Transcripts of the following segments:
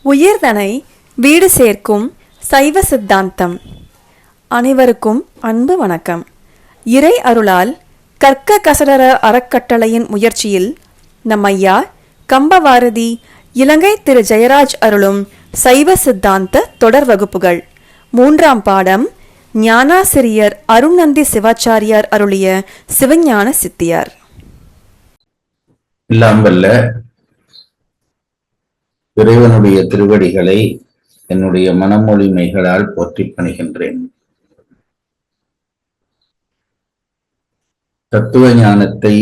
உயிர்தனை வீடு சேர்க்கும் சைவ சித்தாந்தம். அனைவருக்கும் அன்பு வணக்கம். இறை அருளால் கற்க கசடர அறக்கட்டளையின் முயற்சியில் நம் ஐயா கம்பவாரதி இலங்கை திரு ஜெயராஜ் அருளும் சைவ சித்தாந்த தொடர் வகுப்புகள். 3ஆம் பாடம் ஞானாசிரியர் அருணந்தி சிவாச்சாரியார் அருளிய சிவஞான சித்தியார். எல்லாம் வல்ல இறைவனுடைய திருவடிகளை என்னுடைய மனமொழிமைகளால் போற்றி பணிகின்றேன். தத்துவ ஞானத்தை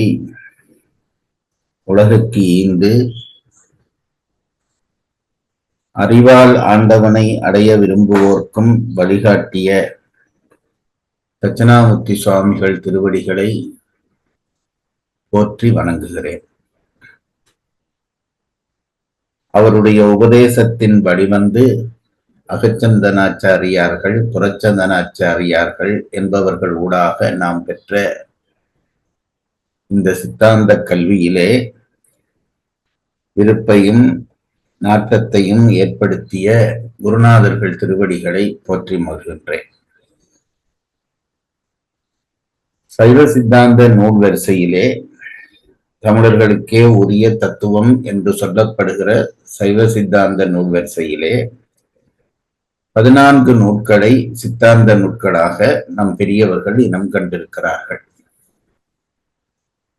உலகுக்கு ஈந்து அறிவால் ஆண்டவனை அடைய விரும்புவோர்க்கும் வழிகாட்டிய தட்சிணாமூர்த்தி சுவாமிகள் திருவடிகளை போற்றி வணங்குகிறேன். அவருடைய உபதேசத்தின் வழிவந்து அகச்சந்தனாச்சாரியார்கள், புறச்சந்தனாச்சாரியார்கள் என்பவர்கள் ஊடாக நாம் பெற்ற இந்த சித்தாந்த கல்வியிலே விருப்பையும் நாட்டத்தையும் ஏற்படுத்திய குருநாதர்கள் திருவடிகளை போற்றி மகிழ்கின்றேன். சைவ சித்தாந்த நூல் வரிசையிலே தமிழர்களுக்கே உரிய தத்துவம் என்று சொல்லப்படுகிற சைவ சித்தாந்த நூல் வரிசையிலே 14 நூல்களை சித்தாந்த நூல்களாக நம் பெரியவர்கள் இனம் கண்டிருக்கிறார்கள்.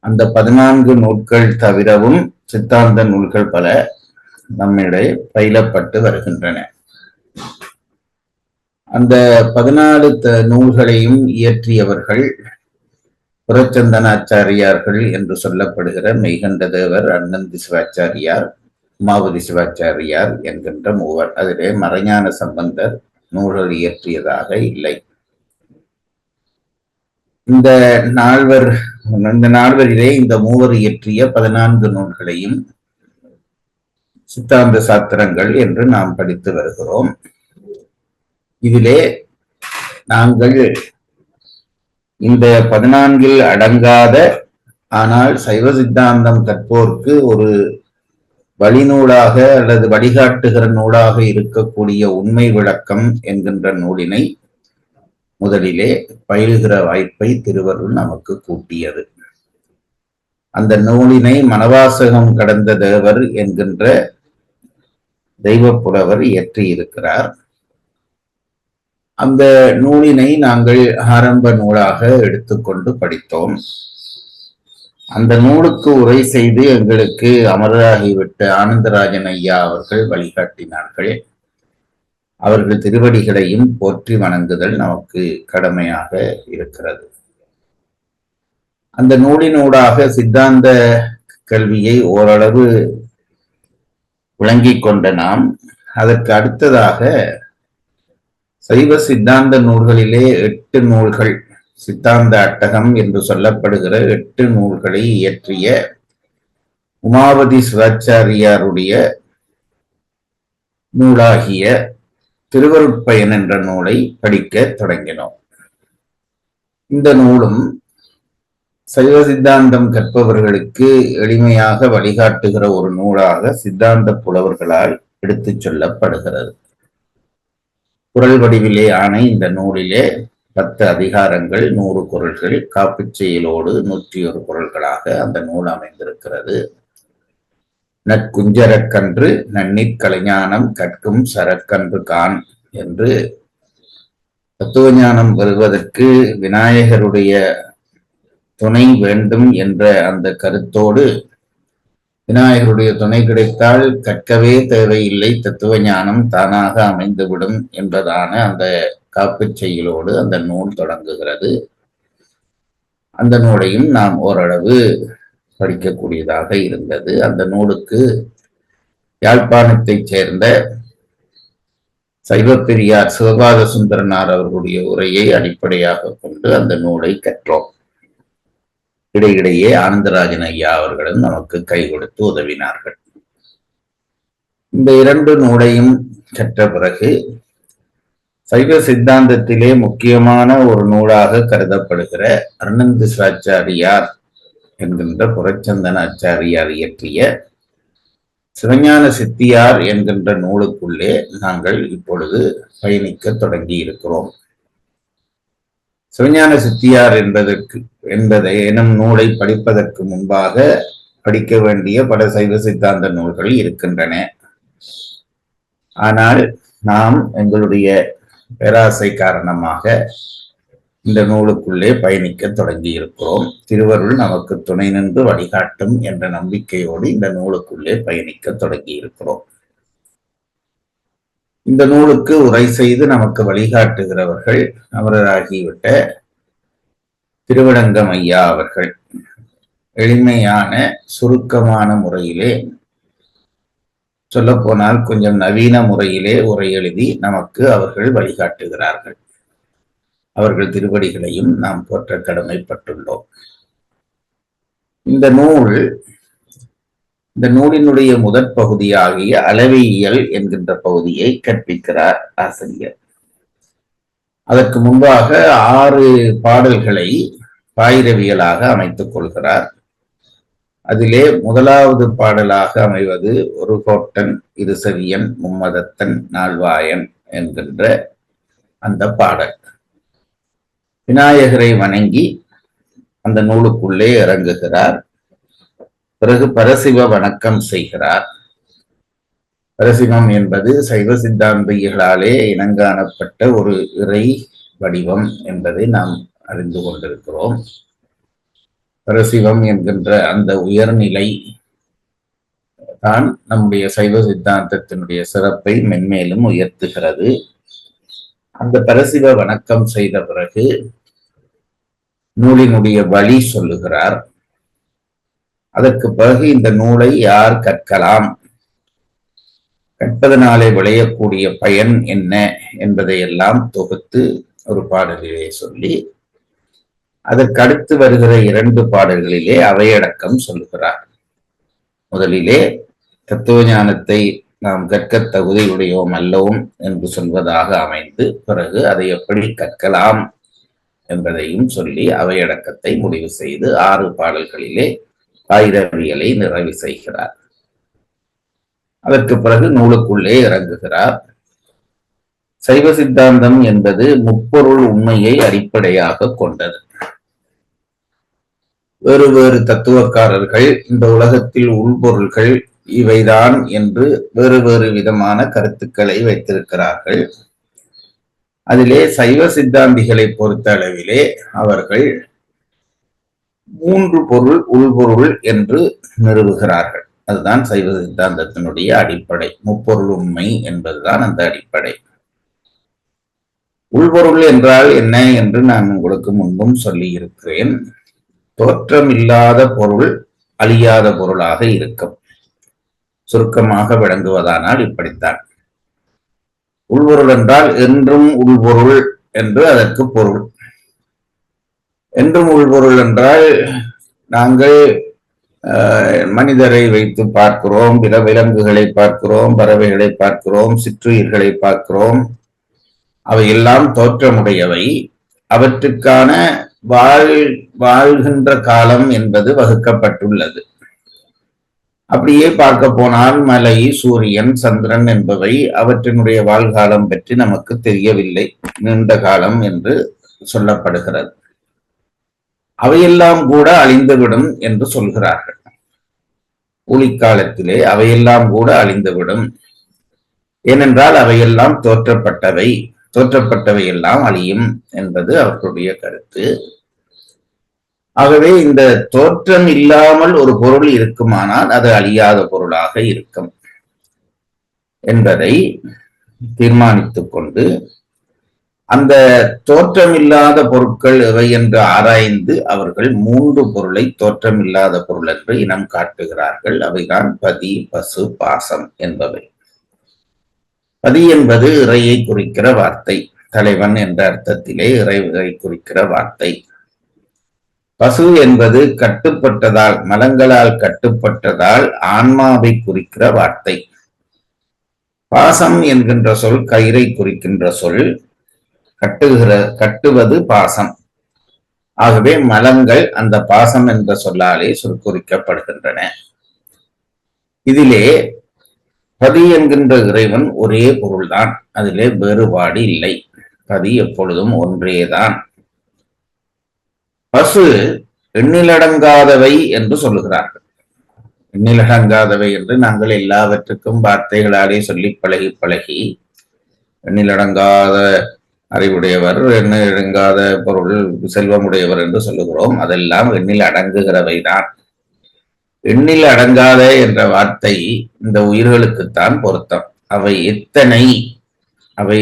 அந்த 14 நூல்கள் தவிரவும் சித்தாந்த நூல்கள் பல நம்மிடையே பயிலப்பட்டு வருகின்றன. அந்த 14 நூல்களையும் இயற்றியவர்கள் புறச்சந்தனாச்சாரியார்கள் என்று சொல்லப்படுகிற மெய்கண்ட தேவர், அருணந்தி சிவாச்சாரியார், உமாபதி சிவாச்சாரியார் என்கின்ற மூவர். அதிலே மறைஞான சம்பந்தர் நூல்கள் இயற்றியதாக இல்லை. இந்த நால்வரிலே இந்த மூவர் இயற்றிய 14 நூல்களையும் சித்தாந்த சாத்திரங்கள் என்று நாம் படித்து வருகிறோம். இதிலே நாங்கள் இந்த 14 அடங்காத ஆனால் சைவ சித்தாந்தம் கற்போர்க்கு ஒரு வழிநூலாக அல்லது வழிகாட்டுகிற நூலாக இருக்கக்கூடிய உண்மை விளக்கம் என்கின்ற நூலினை முதலிலே பயிலுகிற வாய்ப்பை திருவருள் நமக்கு கூட்டியது. அந்த நூலினை மணவாசகம் கடந்த தேவர் என்கின்ற தெய்வப்புலவர் இயற்றியிருக்கிறார். அந்த நூலினை நாங்கள் ஆரம்ப நூலாக எடுத்துக்கொண்டு படித்தோம். அந்த நூலுக்கு உரை செய்து எங்களுக்கு அமரராகிவிட்ட ஆனந்தராஜன் ஐயா அவர்கள் வழிகாட்டினார்கள். அவர்கள் திருவடிகளையும் போற்றி வணங்குதல் நமக்கு கடமையாக இருக்கிறது. அந்த நூலினூடாக சித்தாந்த கல்வியை ஓரளவு விளங்கிக் கொண்ட நாம் அதற்கு அடுத்ததாக சைவ சித்தாந்த நூல்களிலே 8 நூல்கள், சித்தாந்த அட்டகம் என்று சொல்லப்படுகிற 8 நூல்களை இயற்றிய உமாபதி சிவாச்சாரியாருடைய நூலாகிய திருவருட்பயன் என்ற நூலை படிக்க தொடங்கினோம். இந்த நூலும் சைவ சித்தாந்தம் கற்பவர்களுக்கு எளிமையாக வழிகாட்டுகிற ஒரு நூலாக சித்தாந்த புலவர்களால் எடுத்துச் சொல்லப்படுகிறது. குறள் வடிவிலே ஆன இந்த நூலிலே 10 அதிகாரங்கள், 100 குறள்கள், காப்புச் செயலோடு 101 குறள்களாக அந்த நூல் அமைந்திருக்கிறது. நற்குஞ்சரக்கன்று நன்னிற் கலைஞானம் கற்கும் சரக்கன்று கான் என்று தத்துவஞானம் பெறுவதற்கு விநாயகருடைய துணை வேண்டும் என்ற அந்த கருத்தோடு விநாயகருடைய துணை கிடைத்தால் கற்கவே தேவையில்லை, தத்துவ ஞானம் தானாக அமைந்துவிடும் என்பதான அந்த காப்புச் செயலோடு அந்த நூல் தொடங்குகிறது. அந்த நூலையும் நாம் ஓரளவு படிக்கக்கூடியதாக இருந்தது. அந்த நூலுக்கு யாழ்ப்பாணத்தைச் சேர்ந்த சைவப்பெரியார் சிவபாத சுந்தரனார் அவர்களுடைய உரையை அடிப்படையாக கொண்டு அந்த நூலை கற்றோம். இடையிடையே ஆனந்தராஜன் ஐயா அவர்களும் நமக்கு கை கொடுத்து உதவினார்கள். இந்த 2 நூலையும் கற்ற பிறகு சைவ சித்தாந்தத்திலே முக்கியமான ஒரு நூலாக கருதப்படுகிற அருணந்தி சிவாச்சாரியார் என்கின்ற புறச்சந்தனாச்சாரியார் இயற்றிய சிவஞான சித்தியார் என்கின்ற நூலுக்குள்ளே நாங்கள் இப்பொழுது பயணிக்க தொடங்கி இருக்கிறோம். சிவஞான சித்தியார் என்பதை எனும் நூலை படிப்பதற்கு முன்பாக படிக்க வேண்டிய பல சைவ சித்தாந்த நூல்கள் இருக்கின்றன. ஆனால் நாம் எங்களுடைய பேராசை காரணமாக இந்த நூலுக்குள்ளே பயணிக்க தொடங்கி இருக்கிறோம். திருவருள் நமக்கு துணை நின்று வழிகாட்டும் என்ற நம்பிக்கையோடு இந்த நூலுக்குள்ளே பயணிக்க தொடங்கி இருக்கிறோம். இந்த நூலுக்கு உரை செய்து நமக்கு வழிகாட்டுகிறவர்கள் அமரராகிவிட்ட திருவிடங்கம் ஐயா அவர்கள். எளிமையான சுருக்கமான முறையிலே, சொல்லப்போனால் கொஞ்சம் நவீன முறையிலே உரை எழுதி நமக்கு அவர்கள் வழிகாட்டுகிறார்கள். அவர்கள் திருவடிகளையும் நாம் போற்ற கடமைப்பட்டுள்ளோம். இந்த நூலினுடைய முதற் பகுதியாகிய அளவியல் என்கின்ற பகுதியை கற்பிக்கிறார் ஆசிரியர். அதற்கு முன்பாக 6 பாடல்களை பாயிரவியலாக அமைத்துக் கொள்கிறார். அதிலே முதலாவது பாடலாக அமைவது ஒரு கோட்டன் இரு செவியன் மும்மதத்தன் நால்வாயன் என்கின்ற அந்த பாடல். விநாயகரை வணங்கி அந்த நூலுக்குள்ளே இறங்குகிறார். பிறகு பரசிவ வணக்கம் செய்கிறார். பரசிவம் என்பது சைவ சித்தாந்திகளாலே இனங்காணப்பட்ட ஒரு இறை வடிவம் என்பதை நாம் அறிந்து கொண்டிருக்கிறோம். பரசிவம் என்கின்ற அந்த உயர்நிலை தான் நம்முடைய சைவ சித்தாந்தத்தினுடைய சிறப்பை மென்மேலும் உயர்த்துகிறது. அந்த பரசிவ வணக்கம் செய்த பிறகு நூலினுடைய வழி சொல்லுகிறார். அதற்கு பிறகு இந்த நூலை யார் கற்கலாம், கற்பதனாலே விளையக்கூடிய பயன் என்ன என்பதையெல்லாம் தொகுத்து ஒரு பாடலிலே சொல்லி, அதற்கு அடுத்து வருகிற 2 பாடல்களிலே அவையடக்கம் சொல்லுகிறார். முதலிலே தத்துவ ஞானத்தை நாம் கற்க தகுதியுடையோம் அல்லவும் என்று சொல்வதாக அமைந்து, பிறகு அதை எப்படி கற்கலாம் என்பதையும் சொல்லி அவையடக்கத்தை முடிவு செய்து 6 பாடல்களிலே பாயிரவியலை நிறைவு செய்கிறார். அதற்கு பிறகு நூலுக்குள்ளே இறங்குகிறார். சைவ சித்தாந்தம் என்பது முப்பொருள் உண்மையை அடிப்படையாக கொண்டது. வேறு வேறு தத்துவக்காரர்கள் இந்த உலகத்தில் உள்பொருள்கள் இவைதான் என்று வேறு வேறு விதமான கருத்துக்களை வைத்திருக்கிறார்கள். அதிலே சைவ சித்தாந்திகளை பொறுத்த அளவிலே அவர்கள் 3 பொருள் உள்பொருள் என்று நிறுவுகிறார்கள். அதுதான் சைவ சித்தாந்தத்தினுடைய அடிப்படை. முப்பொருள் உண்மை என்பதுதான் அந்த அடிப்படை. உள்பொருள் என்றால் என்ன என்று நான் உங்களுக்கு முன்பும் சொல்லி இருக்கிறேன். தோற்றமில்லாத பொருள் அழியாத பொருளாக இருக்கும். சுருக்கமாக விளங்குவதானால் இப்படித்தான். உள்பொருள் என்றால் என்றும் உள்பொருள் என்று அதற்கு பொருள். என்றும் உள்பொருள் என்றால் நாங்கள் மனிதரை வைத்து பார்க்கிறோம், பிற விலங்குகளை பார்க்கிறோம், பறவைகளை பார்க்கிறோம், சிற்றுயிர்களை பார்க்கிறோம். அவையெல்லாம் தோற்றமுடையவை. அவற்றுக்கான வாழ்கின்ற காலம் என்பது வகுக்கப்பட்டுள்ளது. அப்படியே பார்க்க போனால் மலை, சூரியன், சந்திரன் என்பவை அவற்றினுடைய வாழ்காலம் பற்றி நமக்கு தெரியவில்லை. நீண்ட காலம் என்று சொல்லப்படுகிறது. அவையெல்லாம் கூட அழிந்துவிடும் என்று சொல்கிறார்கள். ஊழிக்காலத்திலே அவையெல்லாம் கூட அழிந்துவிடும். ஏனென்றால் அவையெல்லாம் தோற்றப்பட்டவை, தோற்றப்பட்டவை எல்லாம் அழியும் என்பது அவர்களுடைய கருத்து. ஆகவே இந்த தோற்றம் இல்லாமல் ஒரு பொருள் இருக்குமானால் அது அழியாத பொருளாக இருக்கும் என்பதை தீர்மானித்துக் கொண்டு அந்த தோற்றமில்லாத பொருட்கள் எவை என்று ஆராய்ந்து அவர்கள் 3 பொருளை தோற்றமில்லாத பொருள் என்று இனம் காட்டுகிறார்கள். அவைதான் பதி, பசு, பாசம் என்பவை. பதி என்பது இறையை குறிக்கிற வார்த்தை. தலைவன் என்ற அர்த்தத்திலே இறையை குறிக்கிற வார்த்தை. பசு என்பது கட்டுப்பட்டதால், மலங்களால் கட்டுப்பட்டதால் ஆன்மாவை குறிக்கிற வார்த்தை. பாசம் என்கின்ற சொல் கயிறை குறிக்கின்ற சொல். கட்டுவது பாசம். ஆகவே மலங்கள் அந்த பாசம் என்ற சொல்லாலே குறிக்கப்படுகின்றன. இதிலே பதி என்கின்ற இறைவன் ஒரே பொருள்தான், அதிலே வேறுபாடு இல்லை. பதி எப்பொழுதும் ஒன்றேதான். பசு எண்ணிலடங்காதவை என்று சொல்லுகிறார்கள். எண்ணிலடங்காதவை என்று நாங்கள் எல்லாவற்றுக்கும் வார்த்தைகளாலே சொல்லி பழகி பழகி எண்ணிலடங்காத அறிவுடையவர், எண்ணிலடங்காத பொருள் செல்வமுடையவர் என்று சொல்லுகிறோம். அதெல்லாம் எண்ணில் அடங்குகிறவை தான். எண்ணில் அடங்காத என்ற வார்த்தை இந்த உயிர்களுக்குத்தான் பொருத்தம். அவை அவை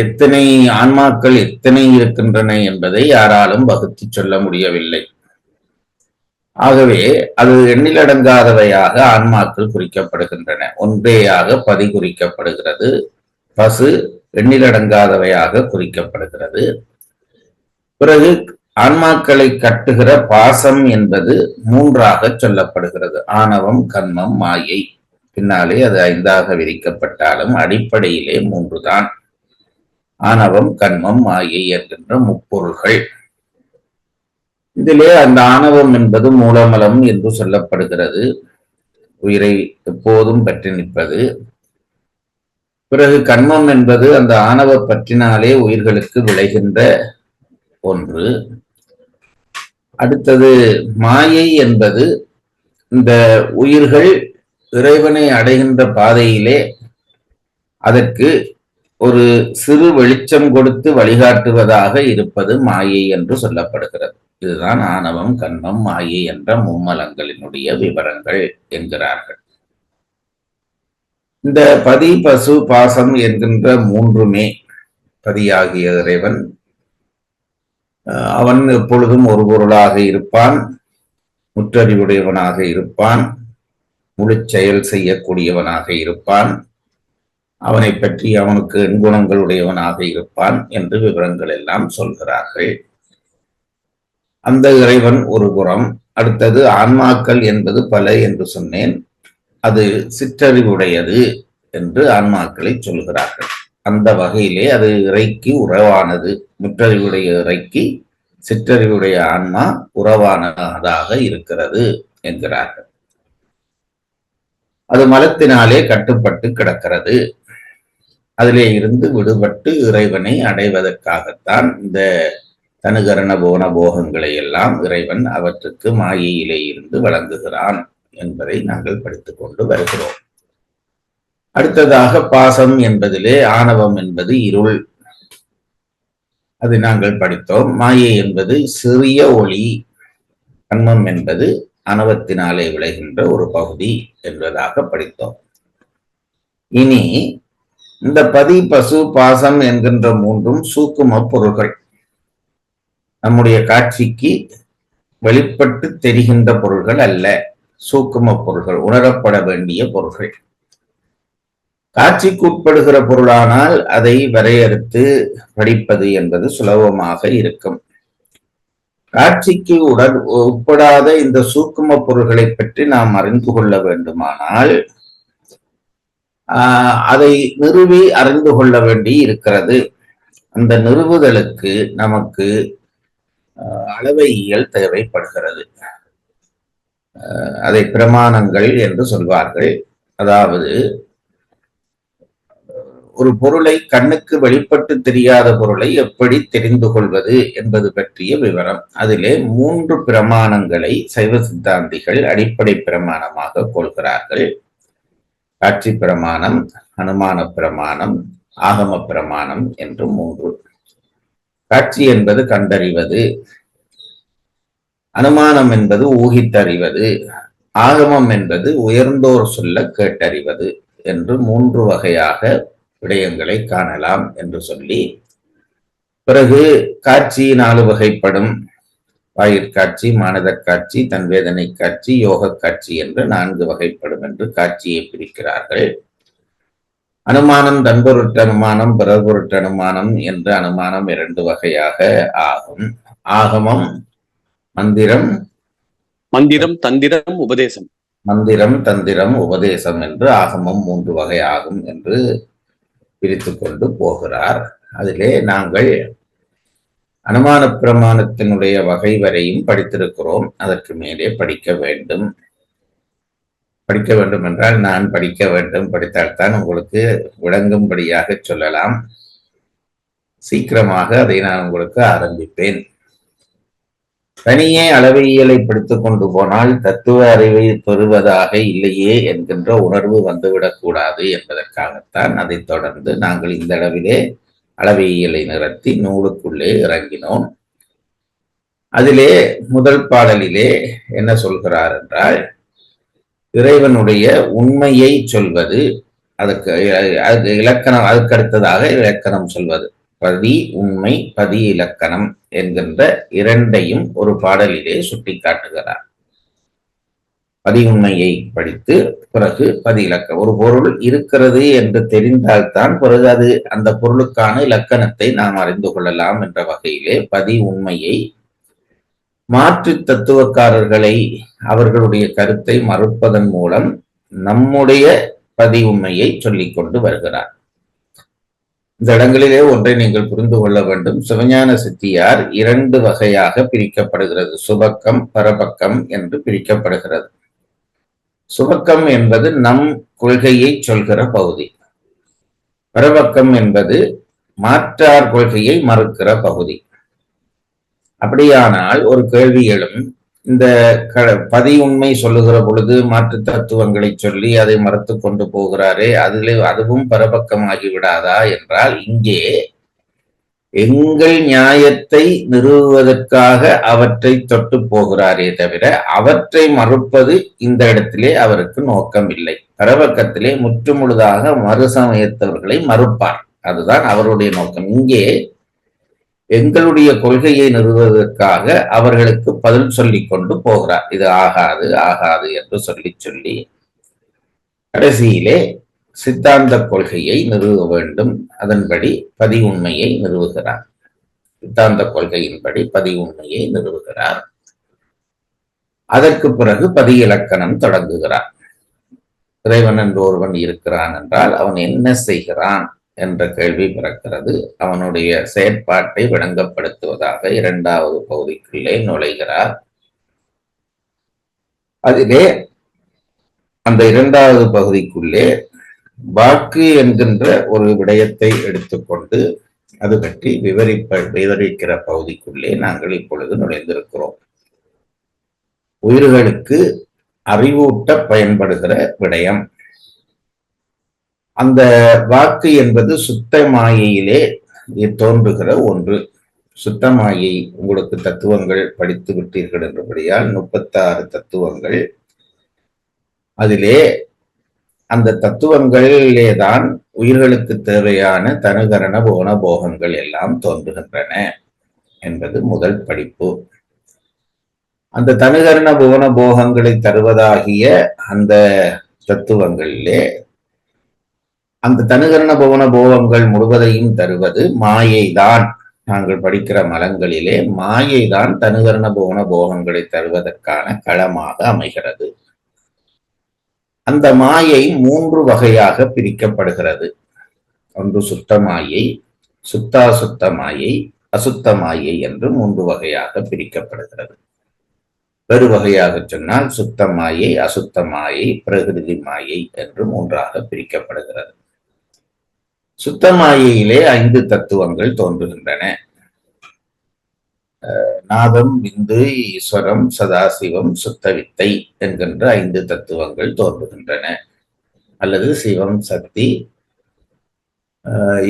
எத்தனை ஆன்மாக்கள் எத்தனை இருக்கின்றன என்பதை யாராலும் வகுத்து சொல்ல முடியவில்லை. ஆகவே அது எண்ணிலடங்காதவையாக ஆன்மாக்கள் குறிக்கப்படுகின்றன. ஒன்றேயாக பதி குறிக்கப்படுகிறது. பசு எண்ணிலடங்காதவையாக குறிக்கப்படுகிறது. பிறகு ஆன்மாக்களை கட்டுகிற பாசம் என்பது மூன்றாக சொல்லப்படுகிறது. ஆணவம், கன்மம், மாயை. பின்னாலே அது 5ஆக விரிக்கப்பட்டாலும் அடிப்படையிலே 3 தான். ஆணவம், கன்மம், மாயை என்கின்ற முப்பொருள்கள். இதிலே அந்த ஆணவம் என்பது மூலமலம் என்று சொல்லப்படுகிறது. உயிரை எப்போதும் பற்றி நிற்பது. பிறகு கன்மம் என்பது அந்த ஆணவ பற்றினாலே உயிர்களுக்கு விளைகின்ற ஒன்று. அடுத்தது மாயை என்பது இந்த உயிர்கள் இறைவனை அடைகின்ற பாதையிலே அதற்கு ஒரு சிறு வெளிச்சம் கொடுத்து வழிகாட்டுவதாக இருப்பது மாயை என்று சொல்லப்படுகிறது. இதுதான் ஆணவம், கன்மம், மாயை என்ற மும்மலங்களினுடைய விவரங்கள் என்கிறார்கள். இந்த பதி, பசு, பாசம் என்கின்ற மூன்றுமே, பதியாகிய இறைவன் அவன் எப்பொழுதும் ஒரு பொருளாக இருப்பான், முற்றறிவுடையவனாக இருப்பான், முழு செயல் செய்யக்கூடியவனாக இருப்பான், அவனை பற்றி அவனுக்கு எண்குணங்களுடையவனாக இருப்பான் என்று விவரங்கள் எல்லாம் சொல்கிறார்கள். அந்த இறைவன் ஒரு புறம். அடுத்தது ஆன்மாக்கள் என்பது பல என்று சொன்னேன். அது சிற்றறிவுடையது என்று ஆன்மாக்களை சொல்கிறார்கள். அந்த வகையிலே அது இறைக்கு உறவானது. முற்றறிவுடைய இறைக்கு சிற்றறிவுடைய ஆன்மா உறவானதாக இருக்கிறது என்கிறார்கள். அது மலத்தினாலே கட்டுப்பட்டு கிடக்கிறது. அதிலே இருந்து விடுபட்டு இறைவனை அடைவதற்காகத்தான் இந்த தனுகரண போன போகங்களை எல்லாம் இறைவன் அவற்றுக்கு மாயையிலே இருந்து வழங்குகிறான் என்பதை நாங்கள் படித்துக் கொண்டு வருகிறோம். அடுத்ததாக பாசம் என்பதிலே ஆணவம் என்பது இருள், அதை நாங்கள் படித்தோம். மாயை என்பது சிறிய ஒளி, கன்மம் என்பது அனவத்தினாலே விளைகின்ற ஒரு பகுதி என்பதாக படித்தோம். இனி இந்த பதி, பசு, பாசம் என்கின்ற மூன்றும் சூக்கும பொருள்கள். நம்முடைய காட்சிக்கு வெளிப்பட்டு தெரிகின்ற பொருள்கள் அல்ல, சூக்கும பொருள்கள், உணரப்பட வேண்டிய பொருள்கள். காட்சிக்கு உட்படுகிற பொருளானால் அதை வரையறுத்து படிப்பது என்பது சுலபமாக இருக்கும். காட்சிக்கு உட்படாத இந்த சூக்கும பொருள்களை பற்றி நாம் அறிந்து கொள்ள வேண்டுமானால் அதை நிறுவி அறிந்து கொள்ள வேண்டி இருக்கிறது. அந்த நிறுவுதலுக்கு நமக்கு அளவையியல் தேவைப்படுகிறது. அதை பிரமாணங்கள் என்று சொல்வார்கள். அதாவது ஒரு பொருளை, கண்ணுக்கு வெளிப்பட்டு தெரியாத பொருளை எப்படி தெரிந்து கொள்வது என்பது பற்றிய விவரம். அதிலே 3 பிரமாணங்களை சைவ சித்தாந்திகள் அடிப்படை பிரமாணமாக கொள்கிறார்கள். காட்சி பிரமாணம், அனுமான பிரமாணம், ஆகம பிரமாணம் என்று 3. காட்சி என்பது கண்டறிவது, அனுமானம் என்பது ஊகித்தறிவது, ஆகமம் என்பது உயர்ந்தோர் சொல்ல கேட்டறிவது என்று 3 வகையாக விடயங்களை காணலாம் என்று சொல்லி, பிறகு காட்சி 4 வகைப்படும். வாயிற்காட்சி, மானதற்காட்சி, தன்வேதனை காட்சி, யோக காட்சி என்று 4 வகைப்படும் என்று காட்சியை பிரிக்கிறார்கள். அனுமானம் தன்பொருட்டு அனுமானம், பிறர் பொருட்டு அனுமானம் என்ற அனுமானம் 2 வகையாக ஆகும். ஆகமம் மந்திரம், தந்திரம், உபதேசம். மந்திரம், தந்திரம், உபதேசம் என்று ஆகமம் 3 வகை ஆகும் என்று பிரித்து கொண்டு போகிறார். அதிலே நாங்கள் அனுமான பிரமாணத்தினுடைய வகை வரையும் படித்திருக்கிறோம். அதற்கு மேலே படிக்க வேண்டும். படிக்க வேண்டும் என்றால் நான் படிக்க வேண்டும், படித்தால்தான் உங்களுக்கு விளங்கும்படியாக சொல்லலாம். சீக்கிரமாக அதை நான் உங்களுக்கு ஆரம்பிப்பேன். தனியே அளவியலை படித்துக் கொண்டு போனால் தத்துவ அறிவை பெறுவதாக இல்லையே என்கின்ற உணர்வு வந்துவிடக்கூடாது என்பதற்காகத்தான் அதை தொடர்ந்து நாங்கள் இந்த அளவிலே அளவியலை நிறுத்தி நூலுக்குள்ளே இறங்கினோம். அதிலே முதல் பாடலிலே என்ன சொல்கிறார் என்றால், இறைவனுடைய உண்மையை சொல்வது, அதுக்கு இலக்கணம், அதுக்கு அடுத்ததாக இலக்கணம் சொல்வது, பதி உண்மை பதி இலக்கணம் என்கின்ற இரண்டையும் ஒரு பாடலிலே சுட்டி காட்டுகிறார். பதி உண்மையை படித்து பிறகு பதி இலக்கணம். ஒரு பொருள் இருக்கிறது என்று தெரிந்தால்தான் பிறகு அது அந்த பொருளுக்கான இலக்கணத்தை நாம் அறிந்து கொள்ளலாம் என்ற வகையிலே பதி உண்மையை, மாற்று தத்துவக்காரர்களை அவர்களுடைய கருத்தை மறுப்பதன் மூலம் நம்முடைய பதி உண்மையை சொல்லிக் கொண்டு வருகிறார். இந்த இடங்களிலே ஒன்றை நீங்கள் புரிந்து கொள்ள வேண்டும். சிவஞான சித்தியார் இரண்டு வகையாக பிரிக்கப்படுகிறது. சுபக்கம் பரபக்கம் என்று பிரிக்கப்படுகிறது. சுபக்கம் என்பது நம் கொள்கையை சொல்கிற பகுதி. பரபக்கம் என்பது மாற்றார் கொள்கையை மறுக்கிற பகுதி. அப்படியானால் ஒரு கேள்வி எழும், இந்த பதி உண்மை சொல்லுகிற பொழுது மாற்று தத்துவங்களை சொல்லி அதை மறுத்து கொண்டு போகிறாரே, அதுவும் பரபக்கமாகி விடாதா என்றால், இங்கே எங்கள் நியாயத்தை நிறுவுவதற்காக அவற்றை தொட்டு போகிறாரே தவிர அவற்றை மறுப்பது இந்த இடத்திலே அவருக்கு நோக்கம் இல்லை. பரபக்கத்திலே முற்றுமுழுதாக மறுசமயத்தவர்களை மறுப்பார், அதுதான் அவருடைய நோக்கம். இங்கே எங்களுடைய கொள்கையை நிறுவுவதற்காக அவர்களுக்கு பதில் சொல்லிக் கொண்டு போகிறார். இது ஆகாது ஆகாது என்று சொல்லி கடைசியிலே சித்தாந்த கொள்கையை நிறுவ வேண்டும். அதன்படி பதி உண்மையை நிறுவுகிறார். சித்தாந்த கொள்கையின்படி பதி உண்மையை நிறுவுகிறார். அதற்கு பிறகு பதி இலக்கணம் தொடங்குகிறார். இறைவன் என்று ஒருவன் இருக்கிறான் என்றால் அவன் என்ன செய்கிறான் என்ற கேள்வி பிறக்கிறது. அவனுடைய செயற்பாட்டை விளங்கப்படுத்துவதாக இரண்டாவது பகுதிக்குள்ளே நுழைகிறார். அதிலே அந்த இரண்டாவது பகுதிக்குள்ளே வாக்கு என்கின்ற ஒரு விடயத்தை எடுத்துக்கொண்டு அது பற்றி விவரிக்கிற பகுதிக்குள்ளே நாங்கள் இப்பொழுது நுழைந்திருக்கிறோம். உயிர்களுக்கு அறிவூட்ட பயன்படுகிற விடயம். அந்த வாக்கு என்பது சுத்த மாயையிலே தோன்றுகிற ஒன்று. சுத்த மாயை உங்களுக்கு தத்துவங்கள் படித்து விட்டீர்கள் என்றபடியால் 36 தத்துவங்கள். அதிலே அந்த தத்துவங்களிலேதான் உயிர்களுக்கு தேவையான தனுகரண போன போகங்கள் எல்லாம் தோன்றுகின்றன என்பது முதல் படிப்பு. அந்த தனுகரண புவன போகங்களை தருவதாகிய அந்த தத்துவங்களிலே அந்த தனுகரண புவன போகங்கள் முழுவதையும் தருவது மாயைதான். நாங்கள் படிக்கிற மலங்களிலே மாயைதான் தனுகரண புவன போகங்களை தருவதற்கான களமாக அமைகிறது. அந்த மாயை 3 வகையாக பிரிக்கப்படுகிறது. ஒன்று சுத்த மாயை, சுத்தாசுத்த மாயை, அசுத்த மாயை என்று 3 வகையாக பிரிக்கப்படுகிறது. வேறு வகையாக சொன்னால் சுத்த மாயை, அசுத்த மாயை, பிரகிருதி மாயை என்று 3ஆக பிரிக்கப்படுகிறது. சுத்த மாயையிலே 5 தத்துவங்கள் தோன்றுகின்றன. நாதம், விந்து, ஈஸ்வரம், சதாசிவம், சுத்தவித்தை என்கின்ற 5 தத்துவங்கள் தோன்றுகின்றன. அல்லது சிவம், சக்தி,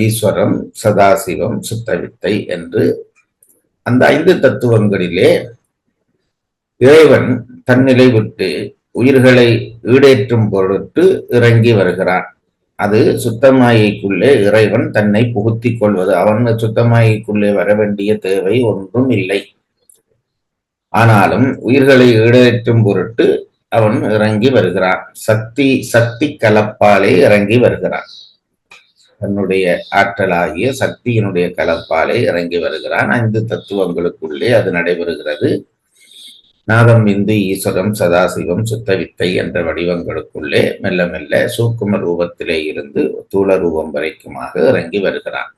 ஈஸ்வரம், சதாசிவம், சுத்தவித்தை என்று அந்த 5 தத்துவங்களிலே இறைவன் தன்னிலை விட்டு உயிர்களை ஈடேற்றும் பொருட்டு இறங்கி வருகிறான். அது சுத்தமாயைக்குள்ளே இறைவன் தன்னை புகுத்திக் கொள்வது. அவன் சுத்தமாயைக்குள்ளே வர வேண்டிய தேவை ஒன்றும் இல்லை. ஆனாலும் உயிர்களை ஈடேற்றும் பொருட்டு அவன் இறங்கி வருகிறான். சக்தி கலப்பாலே இறங்கி வருகிறான். தன்னுடைய ஆற்றலாகிய சக்தியினுடைய கலப்பாலே இறங்கி வருகிறான். 5 தத்துவங்களுக்குள்ளே அது நடைபெறுகிறது. நாதம், விந்து, ஈஸ்வரம், சதாசிவம், சுத்தவித்தை என்ற வடிவங்களுக்குள்ளே மெல்ல மெல்ல சூக்கும ரூபத்திலே இருந்து தூள ரூபம் வரைக்குமாக இறங்கி வருகிறான்.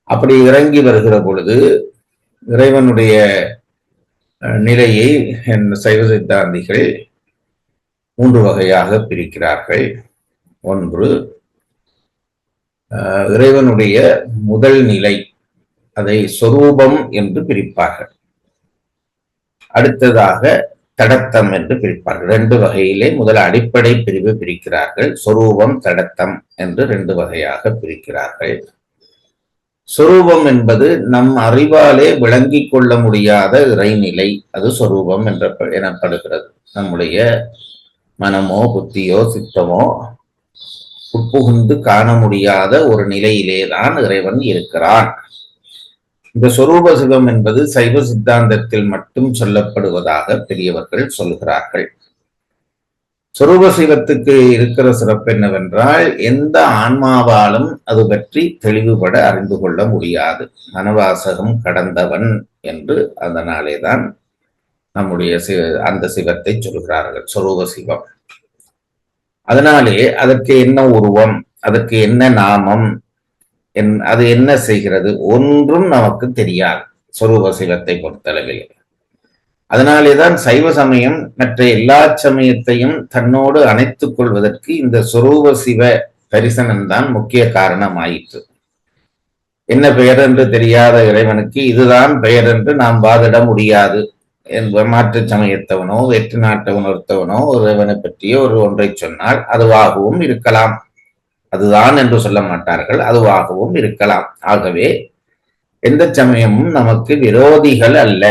அப்படி இறங்கி வருகிற பொழுது இறைவனுடைய நிலையை சைவ சித்தாந்திகள் மூன்று வகையாக பிரிக்கிறார்கள். ஒன்று இறைவனுடைய முதல் நிலை, அதை சொரூபம் என்று பிரிப்பார்கள். அடுத்ததாக தடத்தம் என்று பிரிப்பார்கள். ரெண்டு வகையிலே முதல் அடிப்படை பிரிவு பிரிக்கிறார்கள். சொரூபம், தடத்தம் என்று ரெண்டு வகையாக பிரிக்கிறார்கள். சொரூபம் என்பது நம் அறிவாலே விளங்கிக் கொள்ள முடியாத இறைநிலை, அது சொரூபம் எனப்படுகிறது. நம்முடைய மனமோ புத்தியோ சித்தமோ உட்புகுந்து காண முடியாத ஒரு நிலையிலேதான் இறைவன் இருக்கிறான். இந்த சொரூப சிவம் என்பது சைவ சித்தாந்தத்தில் மட்டும் சொல்லப்படுவதாக பெரியவர்கள் சொல்கிறார்கள். சொரூப சிவத்துக்கு இருக்கிற சிறப்பு என்னவென்றால், எந்த ஆன்மாவாலும் அது பற்றி தெளிவுபட அறிந்து கொள்ள முடியாது. மனவாசகம் கடந்தவன் என்று அதனாலேதான் நம்முடைய அந்த சிவத்தை சொல்கிறார்கள், சொரூப சிவம். அதனாலே அதற்கு என்ன உருவம், அதற்கு என்ன நாமம், அது என்ன செய்கிறது, ஒன்றும் நமக்கு தெரியாது சொரூப சிவத்தை பொறுத்தளவில். அதனாலேதான் சைவ சமயம் மற்ற எல்லா சமயத்தையும் தன்னோடு அணைத்துக் கொள்வதற்கு இந்த சொரூப சிவ தரிசனம்தான் முக்கிய காரணமாயிற்று. என்ன பெயர் என்று தெரியாத இறைவனுக்கு இதுதான் பெயர் என்று நாம் வாதிட முடியாது. மாற்று சமயத்தவனோ வெற்று நாட்டவனொருத்தவனோ இறைவனை பற்றிய ஒரு ஒன்றை சொன்னால் அதுவாகவும் இருக்கலாம். அதுதான் என்று சொல்ல மாட்டார்கள், அதுவாகவும் இருக்கலாம். ஆகவே எந்த சமயமும் நமக்கு விரோதிகள் அல்ல.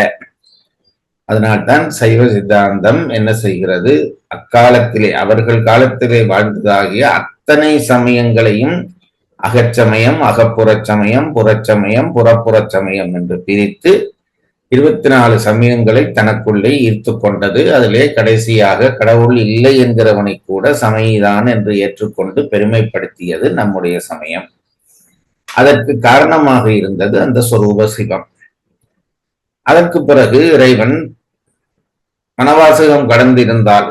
அதனால்தான் சைவ சித்தாந்தம் என்ன செய்கிறது, அக்காலத்திலே அவர்கள் காலத்திலே வாழ்ந்ததாகிய அத்தனை சமயங்களையும் அகச்சமயம், அகப்புறச் சமயம், புறச்சமயம், புறப்புறச் சமயம் என்று பிரித்து 24 சமயங்களை தனக்குள்ளே ஈர்த்து கொண்டது. அதிலே கடைசியாக கடவுள் இல்லை என்கிறவனை கூட சமயதான் என்று ஏற்றுக்கொண்டு பெருமைப்படுத்தியது நம்முடைய சமயம். அதற்கு காரணமாக இருந்தது அந்த சொரூப சிவம். அதற்கு பிறகு இறைவன் மனவாசகம் கடந்திருந்தால்,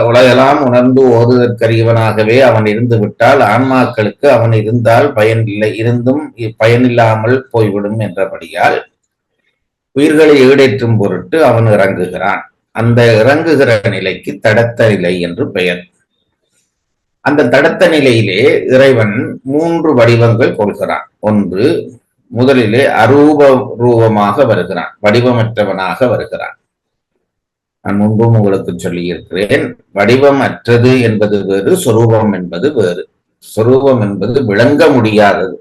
உலகெல்லாம் உணர்ந்து ஓதுதற்கரியவனாகவே அவன் இருந்து விட்டால் ஆன்மாக்களுக்கு அவன் இருந்தால் பயனில்லை, இருந்தும் பயனில்லாமல் போய்விடும் என்றபடியால் உயிர்களை ஈடேற்றும் பொருட்டு அவன் இறங்குகிறான். அந்த இறங்குகிற நிலைக்கு தடத்த நிலை என்று பெயர். அந்த தடத்த நிலையிலே இறைவன் 3 வடிவங்கள் கொள்கிறான். ஒன்று, முதலிலே அரூப ரூபமாக வருகிறான், வடிவமற்றவனாக வருகிறான். நான் முன்பும் உங்களுக்கு சொல்லியிருக்கிறேன், வடிவம் அற்றது என்பது வேறு, சொரூபம் என்பது வேறு. சொரூபம் என்பது விளங்க முடியாதது,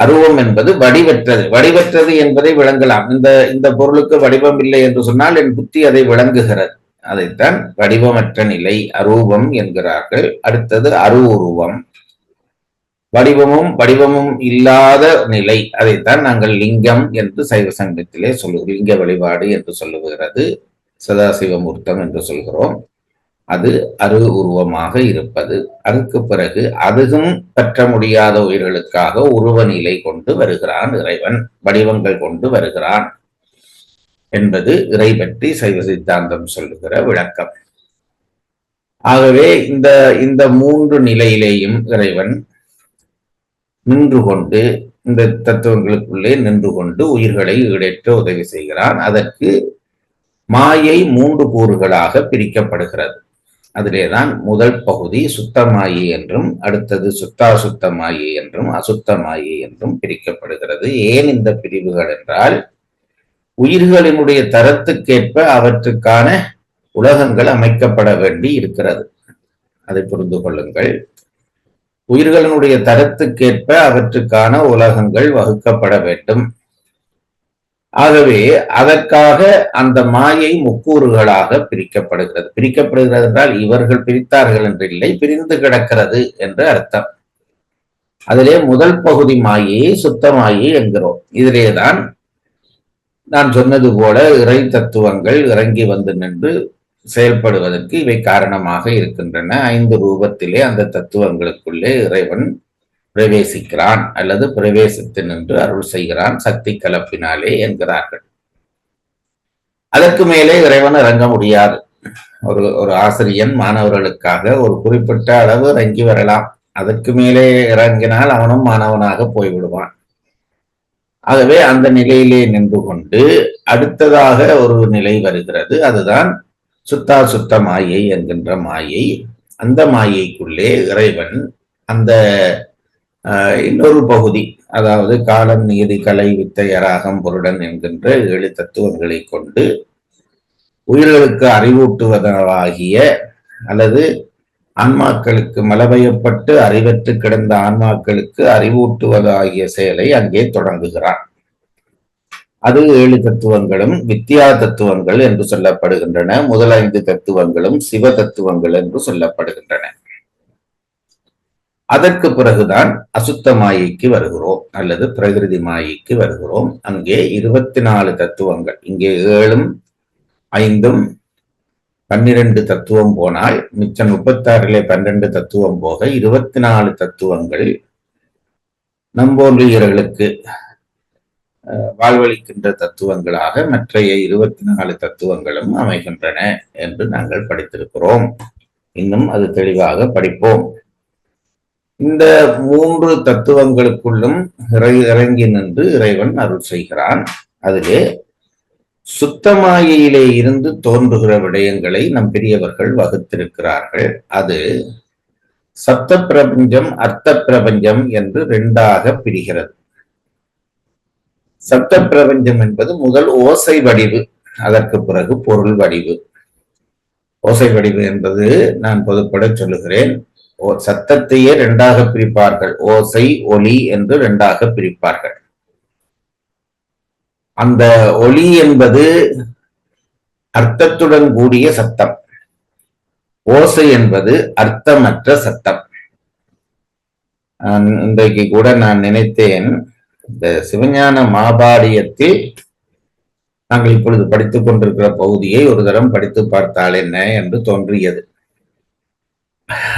அரூபம் என்பது வடிவற்றது. வடிவற்றது என்பதை விளங்கலாம். இந்த பொருளுக்கு வடிவம் இல்லை என்று சொன்னால் என் புத்தி அதை விளங்குகிறது. அதைத்தான் வடிவமற்ற நிலை அரூபம் என்கிறார்கள். அடுத்தது அரூருவம், வடிவமும் இல்லாத நிலை. அதைத்தான் நாங்கள் லிங்கம் என்று சைவ சங்கத்திலே சொல்லுகிறோம். லிங்க வழிபாடு என்று சொல்லுகிறது, சதாசிவமூர்த்தம் என்று சொல்கிறோம். அது அரு உருவமாக இருப்பது. அதுக்கு பிறகு அதுவும் பற்ற முடியாத உயிர்களுக்காக உருவ நிலை கொண்டு வருகிறான் இறைவன், வடிவங்கள் கொண்டு வருகிறான் என்பது இறை பற்றி சைவ சித்தாந்தம் சொல்லுகிற விளக்கம். ஆகவே இந்த 3 நிலையிலேயும் இறைவன் நின்று கொண்டு, இந்த தத்துவங்களுக்குள்ளே நின்று கொண்டு உயிர்களை ஈடேற்ற உதவி செய்கிறான். அதற்கு மாயை 3 கூறுகளாக பிரிக்கப்படுகிறது. அதிலேதான் முதல் பகுதி சுத்த மாயை என்றும், அடுத்தது சுத்த மாயை என்றும், அசுத்த மாயை என்றும் பிரிக்கப்படுகிறது. ஏன் இந்த பிரிவுகள் என்றால், உயிர்களினுடைய தரத்துக்கேற்ப அவற்றுக்கான உலகங்கள் அமைக்கப்பட வேண்டி இருக்கிறது. அதை புரிந்து கொள்ளுங்கள். உயிர்களினுடைய தரத்துக்கேற்ப அவற்றுக்கான உலகங்கள் வகுக்கப்பட வேண்டும். ஆகவே அதற்காக அந்த மாயை முக்கூறுகளாக பிரிக்கப்படுகிறது என்றால் இவர்கள் பிரித்தார்கள் என்று இல்லை, பிரிந்து கிடக்கிறது என்று அர்த்தம். அதிலே முதல் பகுதி மாயை சுத்த மாயை என்கிறோம். இதிலேதான் நான் சொன்னது போல இறை தத்துவங்கள் இறங்கி வந்து நின்று செயல்படுவதற்கு இவை காரணமாக இருக்கின்றன. 5 ரூபத்திலே அந்த தத்துவங்களுக்குள்ளே இறைவன் பிரவேசிக்கிறான் அல்லது பிரவேசித்து நின்று அருள் செய்கிறான் சக்தி கலப்பினாலே என்கிறார்கள். அதற்கு மேலே இறைவன் இறங்க முடியாது. ஒரு ஆசிரியன் மாணவர்களுக்காக ஒரு குறிப்பிட்ட அளவு இறங்கி வரலாம். அதற்கு மேலே இறங்கினால் அவனும் மாணவனாக போய்விடுவான். ஆகவே அந்த நிலையிலே நின்று கொண்டு அடுத்ததாக ஒரு நிலை வருகிறது. அதுதான் சுத்த மாயை என்கின்ற மாயை. அந்த மாயைக்குள்ளே இறைவன் அந்த இன்னொரு பகுதி, அதாவது காலம், நீதி, கலை, வித்தை, அராகம், பொருடன் என்கின்ற 7 தத்துவங்களை கொண்டு உயிர்களுக்கு அறிவூட்டுவதாகிய அல்லது ஆன்மாக்களுக்கு மலபயப்பட்டு அறிவற்று கிடந்த ஆன்மாக்களுக்கு அறிவூட்டுவதாகிய செயலை அங்கே தொடங்குகிறான். அது 7 தத்துவங்களும் வித்தியா தத்துவங்கள் என்று சொல்லப்படுகின்றன. முதல் 5 தத்துவங்களும் சிவ தத்துவங்கள் என்று சொல்லப்படுகின்றன. அதற்கு பிறகுதான் அசுத்த மாயைக்கு வருகிறோம் அல்லது பிரகிருதி மாயைக்கு வருகிறோம். அங்கே 24 தத்துவங்கள், இங்கே 7ம் 5ம் 12 தத்துவம் போனால் மிச்சம் 36 12 தத்துவம் போக 24 தத்துவங்கள் நம்போன்றியர்களுக்கு வாழ்வளிக்கின்ற தத்துவங்களாக மற்றைய 24 தத்துவங்களும் அமைகின்றன என்று நாங்கள் படித்திருக்கிறோம். இன்னும் அது தெளிவாக படிப்போம். இந்த 3 தத்துவங்களுக்குள்ளும் இறங்கி நின்று இறைவன் அருள் செய்கிறான். அதிலே சுத்தமாயிலே இருந்து தோன்றுகிற விடயங்களை நம் பெரியவர்கள் வகுத்திருக்கிறார்கள். அது சப்த பிரபஞ்சம், அர்த்த பிரபஞ்சம் என்று 2ஆக பிரிகிறது. சப்த பிரபஞ்சம் என்பது முதல் ஓசை வடிவு, அதற்கு பிறகு பொருள் வடிவு. ஓசை வடிவு என்பது நான் பொதுப்பட சொல்லுகிறேன். சத்தத்தையே 2ஆக பிரிப்பார்கள். ஓசை, ஒலி என்று 2ஆக பிரிப்பார்கள். அந்த ஒலி என்பது அர்த்தத்துடன் கூடிய சத்தம். ஓசை என்பது அர்த்தமற்ற சத்தம். இன்றைக்கு கூட நான் நினைத்தேன், இந்த சிவஞான மாபாடியத்தில் நாங்கள் இப்பொழுது படித்துக் கொண்டிருக்கிற பகுதியை ஒரு தரம் படித்து பார்த்தால் என்ன என்று தோன்றியது.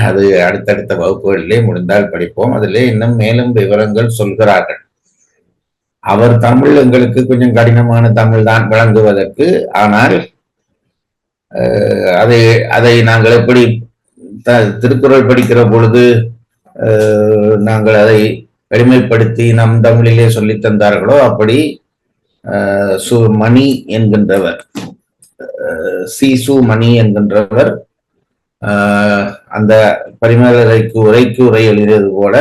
அது அடுத்தடுத்த வகுப்புகளிலே முடிந்தால் படிப்போம். அதிலே இன்னும் மேலும் விவரங்கள் சொல்கிறார்கள். அவர் தமிழ் எங்களுக்கு கொஞ்சம் கடினமான தமிழ் தான் விளங்குவதற்கு. ஆனால் அதை நாங்கள் எப்படி திருக்குறள் படிக்கிற பொழுது நாங்கள் அதை எளிமைப்படுத்தி நம் தமிழிலே சொல்லி தந்தார்களோ அப்படி மணி என்கின்றவர், சு மணி என்கின்றவர் அந்த பரிமேலறைக்கு உரைக்கு உரை எழுதியது போல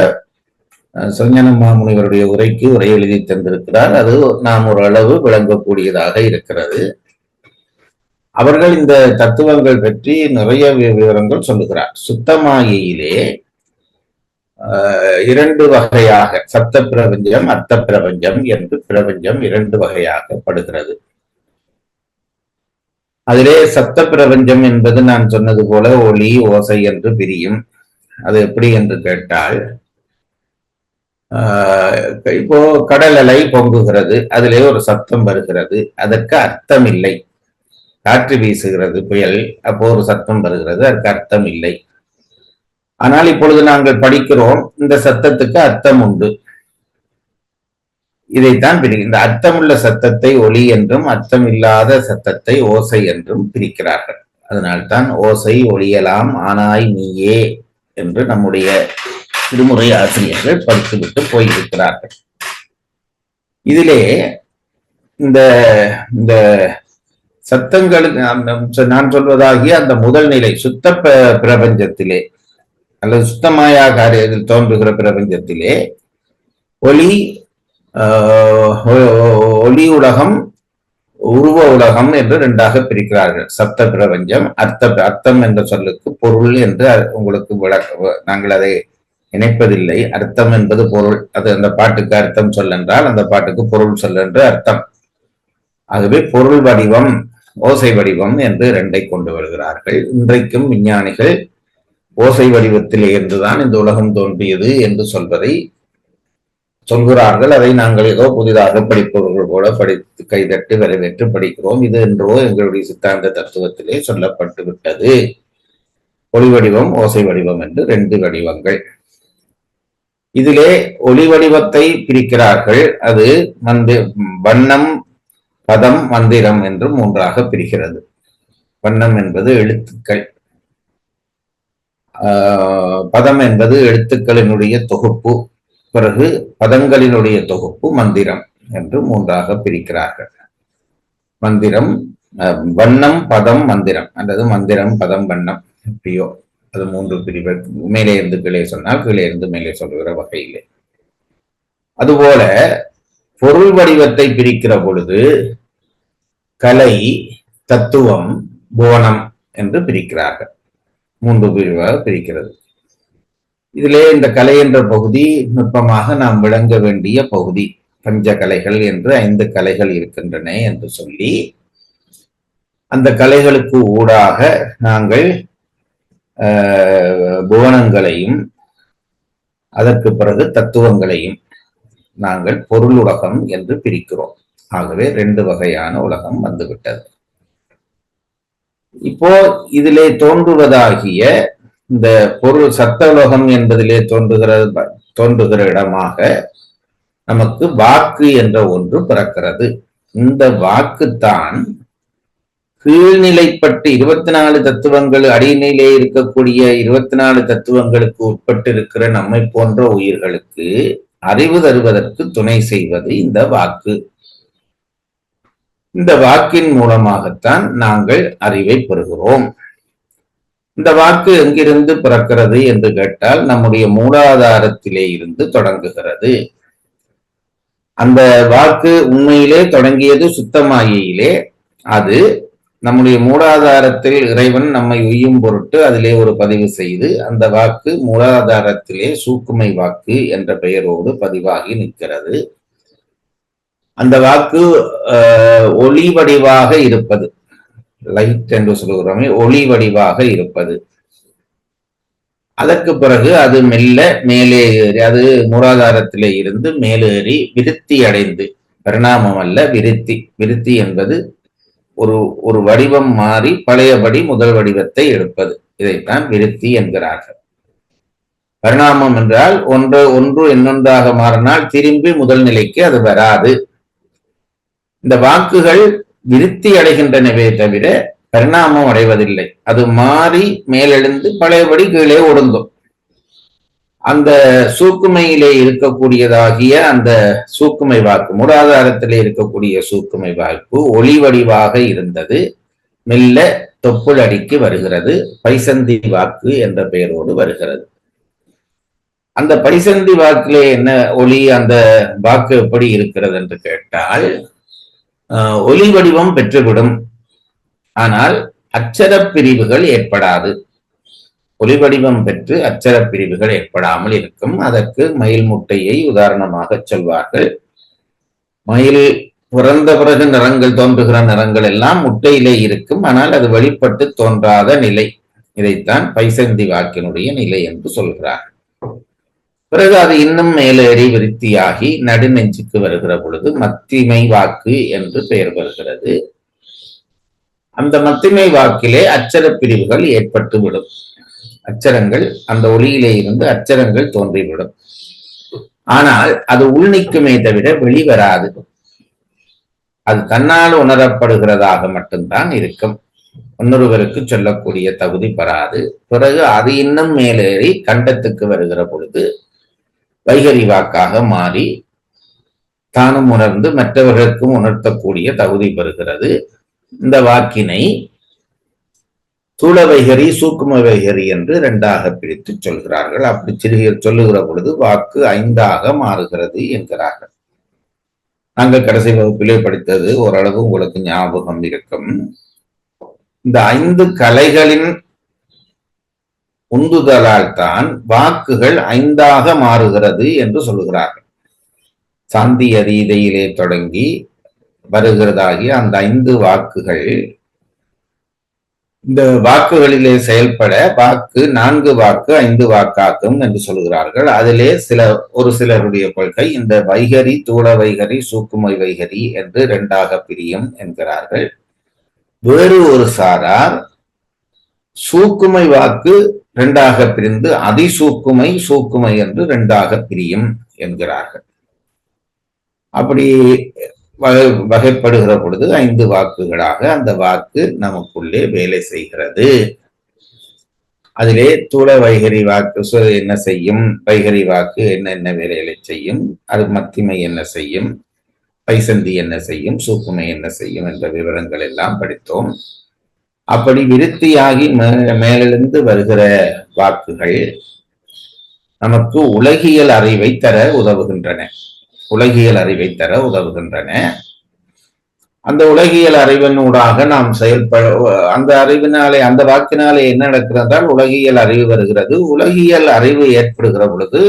சிவஞான மாமுனிவருடைய உரைக்கு உரை எழுதி தந்திருக்கிறார். அது நாம் ஓரளவு விளங்கக்கூடியதாக இருக்கிறது. அவர்கள் இந்த தத்துவங்கள் பற்றி நிறைய விவரங்கள் சொல்லுகிறார். சுத்தமாயிலே 2 வகையாக, சப்த பிரபஞ்சம், அர்த்த பிரபஞ்சம் என்று பிரபஞ்சம் 2 வகையாகப்படுகிறது. அதிலே சப்த பிரபஞ்சம் என்பது நான் சொன்னது போல ஒளி, ஓசை என்று பிரியும். அது எப்படி என்று கேட்டால், இப்போ கடல் அலை பொங்குகிறது, அதிலே ஒரு சத்தம் வருகிறது, அதற்கு அர்த்தம் இல்லை. காற்று வீசுகிறது, புயல், அப்போ ஒரு சத்தம் வருகிறது, அதற்கு அர்த்தம் இல்லை. ஆனால் இப்பொழுது நாங்கள் படிக்கிறோம், இந்த சத்தத்துக்கு அர்த்தம் உண்டு. இதைத்தான் இந்த அர்த்தமுள்ள சத்தத்தை ஒலி என்றும் அர்த்தம் இல்லாத சத்தத்தை ஓசை என்றும் பிரிக்கிறார்கள். அதனால்தான் ஓசை ஒளியலாம் ஆனாய் நீயே என்று நம்முடைய திருமுறை ஆசிரியர்கள் படித்துவிட்டு போயிருக்கிறார்கள். இதிலே இந்த இந்த சத்தங்களுக்கு நான் சொல்வதாகிய அந்த முதல் நிலை சுத்த பிரபஞ்சத்திலே அல்லது சுத்தமாயா காரியத்தில் தோன்றுகிற பிரபஞ்சத்திலே ஒலி, ஒளி உலகம், உருவ உலகம் என்று 2ஆக பிரிக்கிறார்கள். சப்த பிரபஞ்சம். அர்த்தம் என்ற சொல்லுக்கு பொருள் என்று உங்களுக்கு நாங்கள் அதை நினைப்பதில்லை. அர்த்தம் என்பது பொருள். அது அந்த பாட்டுக்கு அர்த்தம் சொல்லென்றால் அந்த பாட்டுக்கு பொருள் சொல்லென்று அர்த்தம். ஆகவே பொருள் வடிவம், ஓசை வடிவம் என்று 2ஐ கொண்டு வருகிறார்கள். இன்றைக்கும் விஞ்ஞானிகள் ஓசை வடிவத்திலே இருந்துதான் இந்த உலகம் தோன்றியது என்று சொல்வதை சொல்கிறார்கள். அதை நாங்கள் ஏதோ புதிதாக படிப்பவர்கள் போல படித்து கைதட்டு வரவேற்று படிக்கிறோம். இது என்றோ எங்களுடைய சித்தாந்த தத்துவத்திலே சொல்லப்பட்டு விட்டது. ஒளி வடிவம், ஓசை வடிவம் என்று 2 வடிவங்கள். இதிலே ஒளி வடிவத்தை பிரிக்கிறார்கள். அது வண்ணம், பதம், மந்திரம் என்று 3ஆக பிரிக்கிறது. வண்ணம் என்பது எழுத்துக்கள், பதம் என்பது எழுத்துக்களினுடைய தொகுப்பு, பிறகு பதங்களினுடைய தொகுப்பு மந்திரம் என்று 3ஆக பிரிக்கிறார்கள். மந்திரம் வண்ணம், பதம், மந்திரம், அல்லது மந்திரம், பதம், வண்ணம், எப்படியோ அது 3 பிரிவு. மேலே இருந்து கீழே சொன்னால் கீழே இருந்து மேலே சொல்லுகிற வகையிலே. அதுபோல பொருள் வடிவத்தை பிரிக்கிற பொழுது கலை, தத்துவம், புவனம் என்று பிரிக்கிறார்கள். 3 பிரிவாக பிரிக்கிறது. இதிலே இந்த கலை என்ற பகுதி நுட்பமாக நாம் விளங்க வேண்டிய பகுதி. பஞ்ச கலைகள் என்று 5 கலைகள் இருக்கின்றன என்று சொல்லி, அந்த கலைகளுக்கு ஊடாக நாங்கள் புவனங்களையும் அதற்கு பிறகு தத்துவங்களையும் நாங்கள் பொருள் உலகம் என்று பிரிக்கிறோம். ஆகவே 2 வகையான உலகம் வந்துவிட்டது. இப்போ இதிலே தோன்றுவதாகிய இந்த பொருள் சத்த உலகம் என்பதிலே தோன்றுகிற இடமாக நமக்கு வாக்கு என்ற ஒன்று பிறக்கிறது. இந்த வாக்குத்தான் கீழ்நிலைப்பட்டு 24 தத்துவங்கள், அடிநிலையிலே இருக்கக்கூடிய 24 தத்துவங்களுக்கு உட்பட்டு இருக்கிற நம்மை போன்ற உயிர்களுக்கு அறிவு தருவதற்கு துணை செய்வது இந்த வாக்கு. இந்த வாக்கின் மூலமாகத்தான் நாங்கள் அறிவை பெறுகிறோம். இந்த வாக்கு எங்கிருந்து பிறக்கிறது என்று கேட்டால் நம்முடைய மூலாதாரத்திலே இருந்து தொடங்குகிறது. அந்த வாக்கு உண்மையிலே தொடங்கியது சுத்தமாயிலே. அது நம்முடைய மூலாதாரத்தில் இறைவன் நம்மை உய்யும் பொருட்டு அதிலே ஒரு பதிவு செய்து அந்த வாக்கு மூலாதாரத்திலே சூக்குமை வாக்கு என்ற பெயரோடு பதிவாகி நிற்கிறது. அந்த வாக்கு ஒளி வடிவாக இருப்பது, லைட் என்று சொல்கிறோமே, ஒளி வடிவாக இருப்பது. அதற்கு பிறகு அது மெல்ல மேலே ஏறி, அது மூலாதாரத்திலே இருந்து மேலேறி விருத்தி அடைந்து, பரிணாமம் அல்ல விருத்தி. விருத்தி என்பது ஒரு வடிவம் மாறி பழையபடி முதல் வடிவத்தை எடுப்பது. இதைத்தான் விருத்தி என்கிறார்கள். பரிணாமம் என்றால் ஒன்று இன்னொன்றாக மாறினால் திரும்பி முதல் நிலைக்கு அது வராது. இந்த வாக்குகள் விருத்தி அடைகின்றனவே தவிர பரிணாமம் அடைவதில்லை. அது மாறி மேலெழுந்து பழையபடி கீழே ஒடுங்கும். அந்த சூக்குமையிலே இருக்கக்கூடியதாகிய அந்த சூக்குமை வாக்கு, மூலாதாரத்திலே இருக்கக்கூடிய சூக்குமை வாக்கு ஒளி வடிவாக இருந்தது. மெல்ல தொப்புள் அடிக்கு வருகிறது. பைசந்தி வாக்கு என்ற பெயரோடு வருகிறது. அந்த பைசந்தி வாக்கிலே என்ன ஒளி, அந்த வாக்கு எப்படி இருக்கிறது என்று கேட்டால் ஒலி வடிவம் பெற்றுவிடும். ஆனால் அச்சர பிரிவுகள் ஏற்படாது. ஒலி வடிவம் பெற்று அச்சர பிரிவுகள் ஏற்படாமல் இருக்கும். அதற்கு மயில் முட்டையை உதாரணமாக சொல்வார்கள். மயில் பிறந்த பிறகு நிறங்கள் தோன்றுகிற நிறங்கள் எல்லாம் முட்டையிலே இருக்கும். ஆனால் அது வெளிப்பட்டு தோன்றாத நிலை. இதைத்தான் பைசந்தி வாக்கினுடைய நிலை என்று சொல்கிறார். பிறகு அது இன்னும் மேலேறி விருத்தியாகி நடுநெஞ்சுக்கு வருகிற பொழுது மத்திமை வாக்கு என்று பெயர் பெறுகிறது. அந்த மத்திமை வாக்கிலே அச்சர பிரிவுகள் ஏற்பட்டுவிடும். அச்சரங்கள், அந்த ஒளியிலே இருந்து அச்சரங்கள் தோன்றிவிடும். ஆனால் அது உள்நிற்குமே தவிர வெளிவராது. அது தன்னால் உணரப்படுகிறதாக மட்டும்தான் இருக்கும். இன்னொருவருக்கு சொல்லக்கூடிய தகுதி பெறாது. பிறகு அது இன்னும் மேலேறி கண்டத்துக்கு வருகிற பொழுது வைகரி வாக்காக மாறி தானும் உணர்ந்து மற்றவர்களுக்கும் உணர்த்தக்கூடிய தகுதி பெறுகிறது. இந்த வாக்கினை ஸ்தூல வைகரி, சூக்கும வைகரி என்று 2ஆக பிரித்து சொல்கிறார்கள். அப்படி சொல்லுகிற பொழுது வாக்கு 5ஆக மாறுகிறது என்கிறார்கள். நாங்கள் கடைசி வகுப்பிலே படித்தது ஓரளவு உங்களுக்கு ஞாபகம் இருக்கும். இந்த 5 கலைகளின் உந்துதலால் தான் வாக்குகள் 5ஆக மாறுகிறது என்று சொல்லுகிறார்கள். சாந்தி அதீதையிலே தொடங்கி வருகிறதாகிய அந்த 5 வாக்குகள், இந்த வாக்குகளிலே செயல்பட வாக்கு 4 வாக்கு 5 வாக்காக்கும் என்று சொல்கிறார்கள். அதிலே ஒரு சிலருடைய கொள்கை இந்த வைகரி, தூள வைகரி, சூக்குமை வைகரி என்று 2ஆக பிரியும் என்கிறார்கள். வேறு ஒரு சாரார் சூக்குமை வாக்கு 2ஆக பிரிந்து அதிசூக்குமை, சூக்குமை என்று 2ஆக பிரியும் என்கிறார்கள். அப்படி வகைப்படுகிற பொழுது 5 வாக்குகளாக அந்த வாக்கு நமக்குள்ளே வேலை செய்கிறது. அதிலே தூள வைகரி வாக்கு என்ன செய்யும், வைகரி வாக்கு என்னென்ன வேலைகளை செய்யும், அது மத்திமை என்ன செய்யும், பைசந்தி என்ன செய்யும், சூக்குமை என்ன செய்யும் என்ற விவரங்கள் எல்லாம் படித்தோம். அப்படி விருத்தியாகி மேலிருந்து வருகிற வாக்குகள் நமக்கு உலகியல் அறிவை தர உதவுகின்றன. உலகியல் அறிவை தர உதவுகின்றன. அந்த உலகியல் அறிவினூடாக நாம் அந்த அறிவினாலே, அந்த வாக்கினாலே என்ன நடக்கிறது என்றால் உலகியல் அறிவு வருகிறது. உலகியல் அறிவு ஏற்படுகிற பொழுது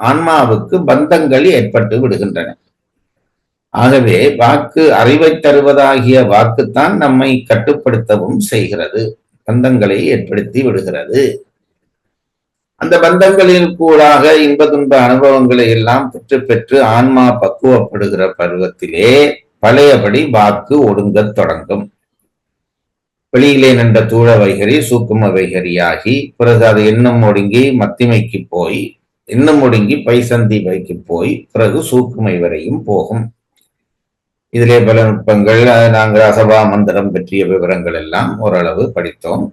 ஆன்மாவுக்கு பந்தங்கள் ஏற்பட்டு விடுகின்றன. ஆகவே வாக்கு அறிவை தருவதாகிய வாக்குத்தான் நம்மை கட்டுப்படுத்தவும் செய்கிறது, பந்தங்களை ஏற்படுத்தி விடுகிறது. அந்த பந்தங்களில் கூடாக இன்ப துன்ப அனுபவங்களை எல்லாம் பெற்று பெற்று ஆன்மா பக்குவப்படுகிற பருவத்திலே பழையபடி வாக்கு ஒடுங்கத் தொடங்கும். வெளியிலே நின்ற தூள வைகரி சூக்கும வைகரியாகி பிறகு அது எண்ணம் ஒடுங்கி மத்திமைக்கு போய், எண்ணம் ஒடுங்கி பைசந்தி வைக்கு போய் பிறகு சூக்குமை வரையும் போகும். இதிலே பல நுட்பங்கள், நாங்கள் அசபா மந்திரம் பற்றிய விவரங்கள் எல்லாம் ஓரளவு படித்தோம்.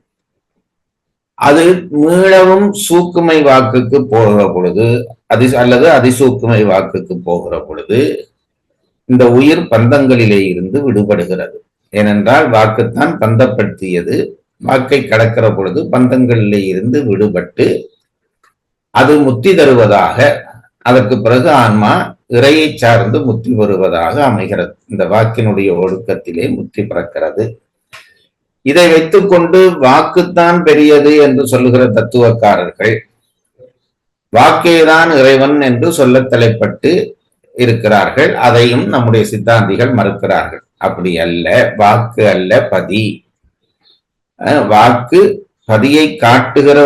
அது மீளவும் சூக்குமை வாக்குக்கு போகிற பொழுது, அல்லது அதிசூக்குமை வாக்குக்கு போகிற பொழுது இந்த உயிர் பந்தங்களிலே இருந்து விடுபடுகிறது. ஏனென்றால் வாக்குத்தான் பந்தப்படுத்தியது. வாக்கை கடக்கிற பொழுது பந்தங்களிலே இருந்து விடுபட்டு அது முத்தி தருவதாக, அதற்கு பிறகு ஆன்மா இறையை சார்ந்து முத்தி வருவதாக அமைகிறது. இந்த வாக்கினுடைய ஒழுக்கத்திலே முத்தி பிறக்கிறது. இதை வைத்துக்கொண்டு வாக்குத்தான் பெரியது என்று சொல்லுகிற தத்துவக்காரர்கள் வாக்கேதான் இறைவன் என்று சொல்ல தலைப்பட்டு இருக்கிறார்கள். அதையும் நம்முடைய சித்தாந்திகள் மறுக்கிறார்கள். அப்படி அல்ல, வாக்கு அல்ல பதி. வாக்கு பதியை காட்டுகிற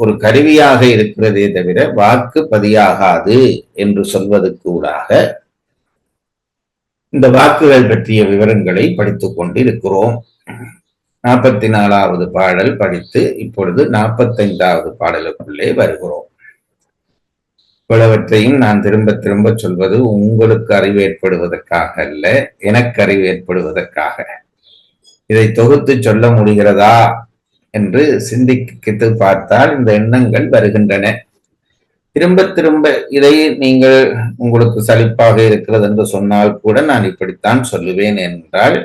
ஒரு கருவியாக இருக்கிறதே தவிர வாக்கு பதியாகாது என்று சொல்வதற்கு ஊடாக இந்த வாக்குகள் பற்றிய விவரங்களை படித்துக் கொண்டு இருக்கிறோம். 44வது பாடல் படித்து இப்பொழுது 45வது பாடலுக்குள்ளே வருகிறோம். இவ்வளவற்றையும் நான் திரும்ப திரும்ப சொல்வது உங்களுக்கு அறிவு ஏற்படுவதற்காக அல்ல, எனக்கு அறிவு ஏற்படுவதற்காக. இதை தொகுத்து சொல்ல முடிகிறதா என்று சிந்தித்து பார்த்தால் இந்த எண்ணங்கள் வருகின்றன. திரும்ப திரும்ப இதை நீங்கள் உங்களுக்கு சலிப்பாக இருக்கிறது என்று சொன்னால் கூட நான் இப்படித்தான் சொல்லுவேன். என்றால்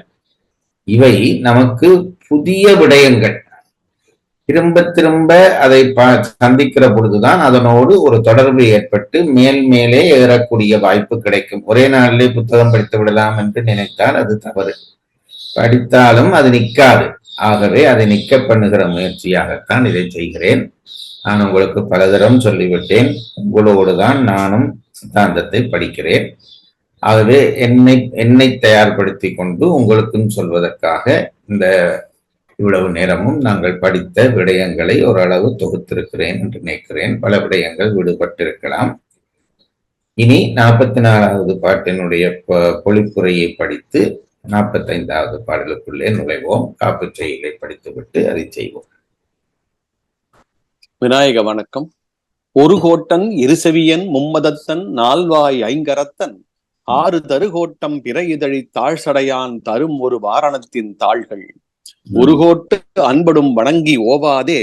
இவை நமக்கு புதிய விடயங்கள். திரும்ப திரும்ப அதை சந்திக்கிற பொழுதுதான் அதனோடு ஒரு தொடர்பு ஏற்பட்டு மேல் மேலே ஏறக்கூடிய வாய்ப்பு கிடைக்கும். ஒரே நாளிலே புத்தகம் படித்து விடலாம் என்று நினைத்தால் அது தவறு. படித்தாலும் அது நிற்காது. ஆகவே அதை நிற்க பண்ணுகிற முயற்சியாகத்தான் இதை செய்கிறேன். நான் உங்களுக்கு பலதரம் சொல்லிவிட்டேன், உங்களோடுதான் நானும் சித்தாந்தத்தை படிக்கிறேன். ஆகவே என்னை தயார்படுத்தி கொண்டு உங்களுக்கும் சொல்வதற்காக இந்த இவ்வளவு நேரமும் நாங்கள் படித்த விடயங்களை ஓரளவு தொகுத்திருக்கிறேன் என்று நினைக்கிறேன். பல விடயங்கள் விடுபட்டிருக்கலாம். இனி 44வது பாட்டினுடைய பொழிப்புரையை படித்து 45வது பாடலுக்குள்ளே நுழைவோம். காப்பு செய்களை படித்துவிட்டு அதை செய்வோம். விநாயக வணக்கம். ஒரு கோட்டன் இருசெவியன் மும்மதத்தன் நால்வாய் ஐங்கரத்தன் ஆறு தருகோட்டம் பிற இதழி தாழ்சடையான் தரும் ஒரு வாரணத்தின் தாள்கள் ஒரு கோட்டு அன்படும் வணங்கி ஓவாதே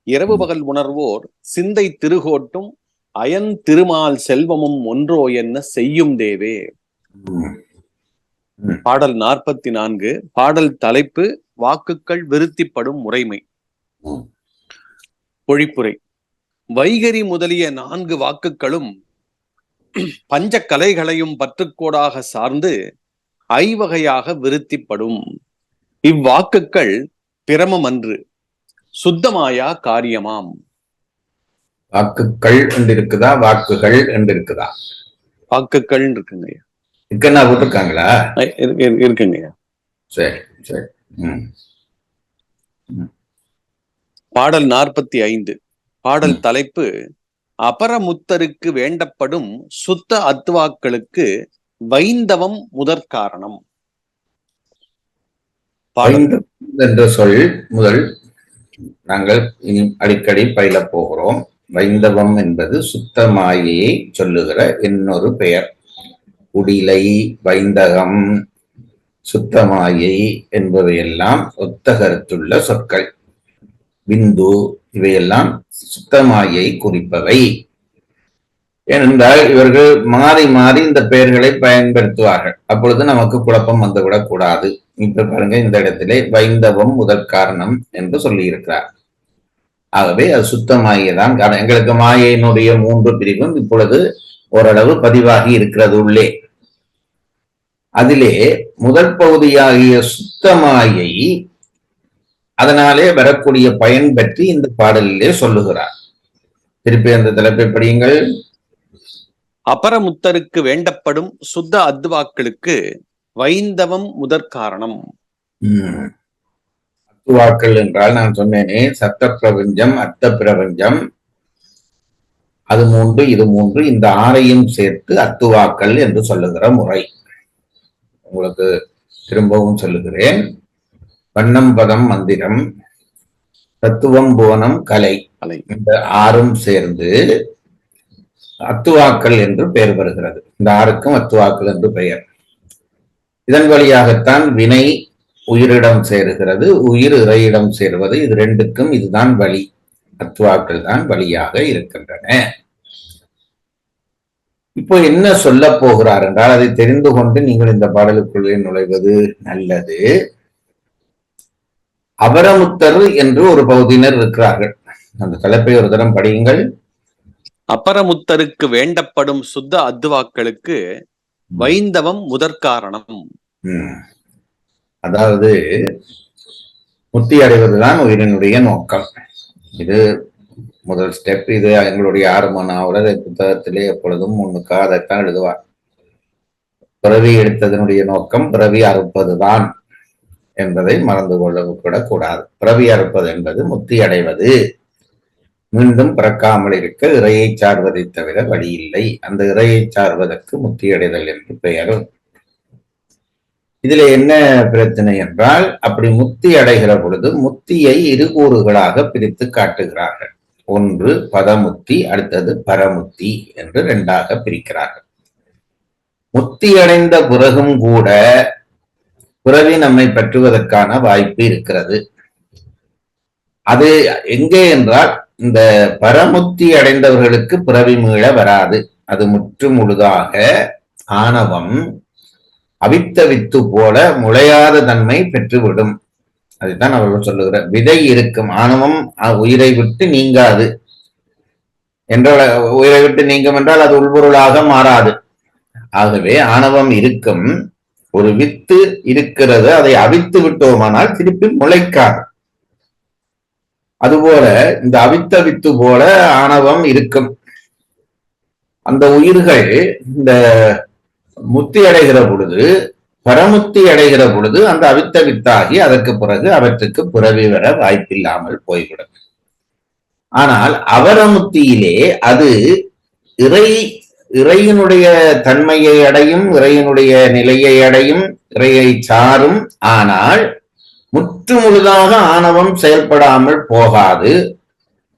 இரவு பகல் உணர்வோர் சிந்தை திருகோட்டும் அயன் திருமால் செல்வமும் ஒன்றோ என்ன செய்யும் தேவே. பாடல் 44. பாடல் தலைப்பு வாக்குகள் விருத்திப்படும் முறைமை. பொழிப்புரை. வைகரி முதலிய 4 வாக்குகளும் பஞ்ச கலைகளையும் பற்றுக்கோடாக சார்ந்து ஐவகையாக விருத்திப்படும். இவ்வாக்குகள் பிரமம் அன்று, சுத்தமாயா காரியமாம். வாக்குகள் என்று இருக்குதா, வாக்குகள் என்று இருக்குதா? வாக்குகள் இருக்குங்க. இருக்குன்னா போட்டிருக்காங்களா? இருக்குங்க. சரி சரி. பாடல் 45. பாடல் தலைப்பு அபரமுத்தருக்கு வேண்டப்படும் சுத்த அத்வாக்களுக்கு வைந்தவம் முதற் காரணம். என்ற சொல் முதல் நாங்கள் இனி அடிக்கடி பயில போகிறோம். வைந்தவம் என்பது சுத்த மாயையை சொல்லுகிற இன்னொரு பெயர். குடிலை, வைந்தகம், சுத்தமாயை என்பவையெல்லாம் ஒத்த கருத்துள்ள சொற்கள். பிந்து இவையெல்லாம் சுத்தமாயை குறிப்பவை. ஏனென்றால் இவர்கள் மாறி மாறி இந்த பெயர்களை பயன்படுத்துவார்கள். அப்பொழுது நமக்கு குழப்பம் வந்துவிடக் கூடாது. இப்ப பாருங்க, இந்த இடத்திலே வைந்தவம் முதற் காரணம் என்று சொல்லி இருக்கிறார். ஆகவே அது சுத்தமாகியதான் காரணம். எங்களுக்கு மாயையினுடைய 3 பிரிவும் இப்பொழுது ஓரளவு பதிவாகி இருக்கிறது உள்ளே. அதிலே முதல் பகுதியாகிய சுத்தமாயை அதனாலே வரக்கூடிய பயன் பற்றி இந்த பாடலிலே சொல்லுகிறார். திருப்பி அந்த தலைப்பை படியுங்கள். அபரமுத்தருக்கு வேண்டப்படும் சுத்த அத்வாக்களுக்கு வைந்தவம் முதற் காரணம். அத்துவாக்கள் என்றால் நான் சொன்னேனே, சத்த பிரபஞ்சம், அர்த்த பிரபஞ்சம், அது 3 இது 3, இந்த 6ஐயும் சேர்த்து அத்துவாக்கள் என்று சொல்லுகிற முறை. உங்களுக்கு திரும்பவும் சொல்லுகிறேன். வண்ணம், பதம், மந்திரம், தத்துவம், புவனம், கலை, இந்த 6ம் சேர்ந்து அத்துவாக்கள் என்று பெயர் வருகிறது. இந்த 6க்கும் அத்துவாக்கள் என்று பெயர். இதன் வழியாகத்தான் வினை உயிரிடம் சேருகிறது, உயிர் இறையிடம் சேருவது. இது 2க்கும் இதுதான் வழி. அத்துவாக்கள் தான் வழியாக இருக்கின்றன. இப்போ என்ன சொல்ல போகிறார் என்றால், அதை தெரிந்து கொண்டு நீங்கள் இந்த பாடலுக்குள்ளே நுழைவது நல்லது. அபரமுத்தர் என்று ஒரு பகுதியினர் இருக்கிறார்கள். அந்த தலைப்பை ஒரு தரம் படியுங்கள். அபரமுத்தருக்கு வேண்டப்படும் சுத்த அத்வாக்களுக்கு வைந்தவம் முதற் காரணம். அதாவது முக்தி அடைவதுதான் உயிரினுடைய நோக்கம். இது முதல் ஸ்டெப். இது எங்களுடைய 6 மணி புத்தகத்திலே எப்பொழுதும் 1க்காக அதைத்தான் எழுதுவார். பிறவி எடுத்ததனுடைய நோக்கம் பிறவி அறுப்பதுதான் என்பதை மறந்து கொள்ளக்கூடக் கூடாது. பிறவி அறுப்பது என்பது முக்தி அடைவது, மீண்டும் பிறக்காமல் இருக்க இறையை சார்வதை தவிர வழி இல்லை. அந்த இறையை சார்வதற்கு முக்தி அடைதல் என்று பெயர். இதுல என்ன பிரச்சனை என்றால், அப்படி முக்தி அடைகிற பொழுது முக்தியை 2 கூறுகளாக பிரித்து காட்டுகிறார்கள். ஒன்று பதமுக்தி, அடுத்தது பரமுக்தி என்று 2ஆக பிரிக்கிறார்கள். முக்தி அடைந்த பிறகும் கூட பிறவி நம்மை பற்றுவதற்கான வாய்ப்பு இருக்கிறது. அது எங்கே என்றால், இந்த பரமுக்தி அடைந்தவர்களுக்கு பிறவி மீள வராது. அது முற்று முழுதாக ஆணவம் அவித்த வித்து போல முளையாத தன்மை பெற்றுவிடும். அதுதான் அவர்கள் சொல்லுகிற விதை இருக்கும். ஆணவம் உயிரை விட்டு நீங்காது என்றால், உயிரை விட்டு நீங்கும் என்றால் அது உள்பொருளாக மாறாது. ஆகவே ஆணவம் இருக்கும், ஒரு வித்து இருக்கிறது, அதை அவித்து விட்டோமானால் திருப்பி முளைக்காது. அதுபோல இந்த அவித்த வித்து போல ஆணவம் இருக்கும். அந்த உயிர்கள் இந்த முக்தி அடைகிற பொழுது, பரமுக்தி அடைகிற பொழுது அந்த அவித்த வித்தாகி அதற்கு பிறகு அவற்றுக்கு பிறவி வர வாய்ப்பில்லாமல் போய்விடும். ஆனால் அவரமுக்தியிலே அது இறையினுடைய தன்மையை அடையும், இறையினுடைய நிலையை அடையும், இறையை சாரும். ஆனால் முற்று முழுதாக ஆணவம் செயல்படாமல் போகாது,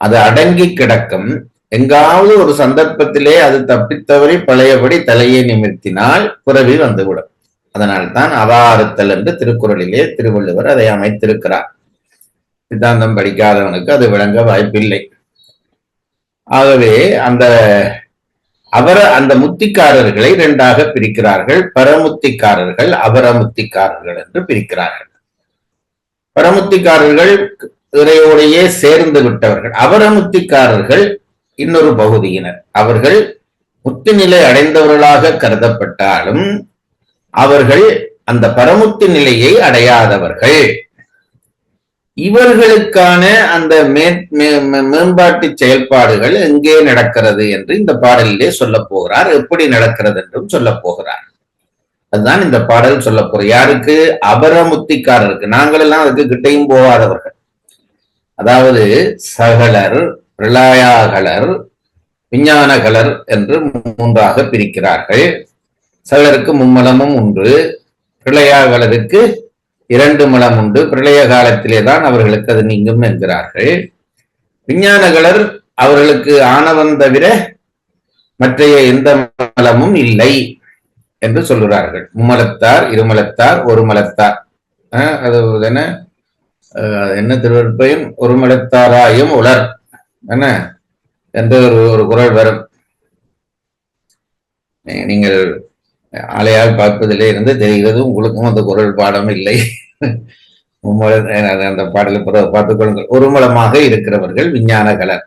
அது அடங்கி கிடக்கும். எங்காவது ஒரு சந்தர்ப்பத்திலே அது தப்பித்தவரை பழையபடி தலையை நிமிர்த்தினால் பிறவி வந்துவிடும். அதனால்தான் அவாறுத்தல் என்று திருக்குறளிலே திருவள்ளுவர் அதை அமைத்திருக்கிறார். சித்தாந்தம் படிக்காதவனுக்கு அது விளங்க வாய்ப்பில்லை. ஆகவே அந்த முத்திக்காரர்களை 2ஆக பிரிக்கிறார்கள். பரமுத்திக்காரர்கள், அபரமுத்திக்காரர்கள் என்று பிரிக்கிறார்கள். பரமுத்திக்காரர்கள் இறையோடையே சேர்ந்து விட்டவர்கள். அபரமுத்திக்காரர்கள் இன்னொரு பகுதியினர். அவர்கள் முக்தி நிலை அடைந்தவர்களாக கருதப்பட்டாலும் அவர்கள் அந்த பரமுக்தி நிலையை அடையாதவர்கள். இவர்களுக்கான அந்த மேம்பாட்டு செயல்பாடுகள் எங்கே நடக்கிறது என்று இந்த பாடலிலே சொல்ல போகிறார். எப்படி நடக்கிறது என்றும் சொல்ல போகிறார். அதுதான் இந்த பாடல் சொல்ல போற. யாருக்கு? அபரமுத்திக்காரருக்கு. நாங்கள் எல்லாம் அதுக்கு கிட்டையும் போகாதவர்கள். அதாவது சகலர், பிரளயாகலர், விஞ்ஞானகலர் என்று 3ஆக பிரிக்கிறார்கள். சகலருக்கு மும்மலமும் உண்டு, பிரளயாகலருக்கு 2 மலம் உண்டு. பிரளய காலத்திலே தான் அவர்களுக்கு அது நீங்கும் என்கிறார்கள். விஞ்ஞானகலர் அவர்களுக்கு ஆணவம் தவிர மற்றைய எந்த மலமும் இல்லை என்று சொல்கிறார்கள். மும்மலத்தார், 2 மலத்தார், 1 மலத்தார். அது என்ன திருவருட்பயன்? 1 மலத்தாராயும் உலர் என்ன என்று ஒரு குறள் வரும். நீங்கள் ஆளையால் பார்ப்பதிலே இருந்து தெரிகிறது உங்களுக்கும் அந்த குரல் பாடம் இல்லை. அந்த பாடலை பார்த்துக் கொள்ளுங்கள். ஒருமலமாக இருக்கிறவர்கள் விஞ்ஞானகலர்.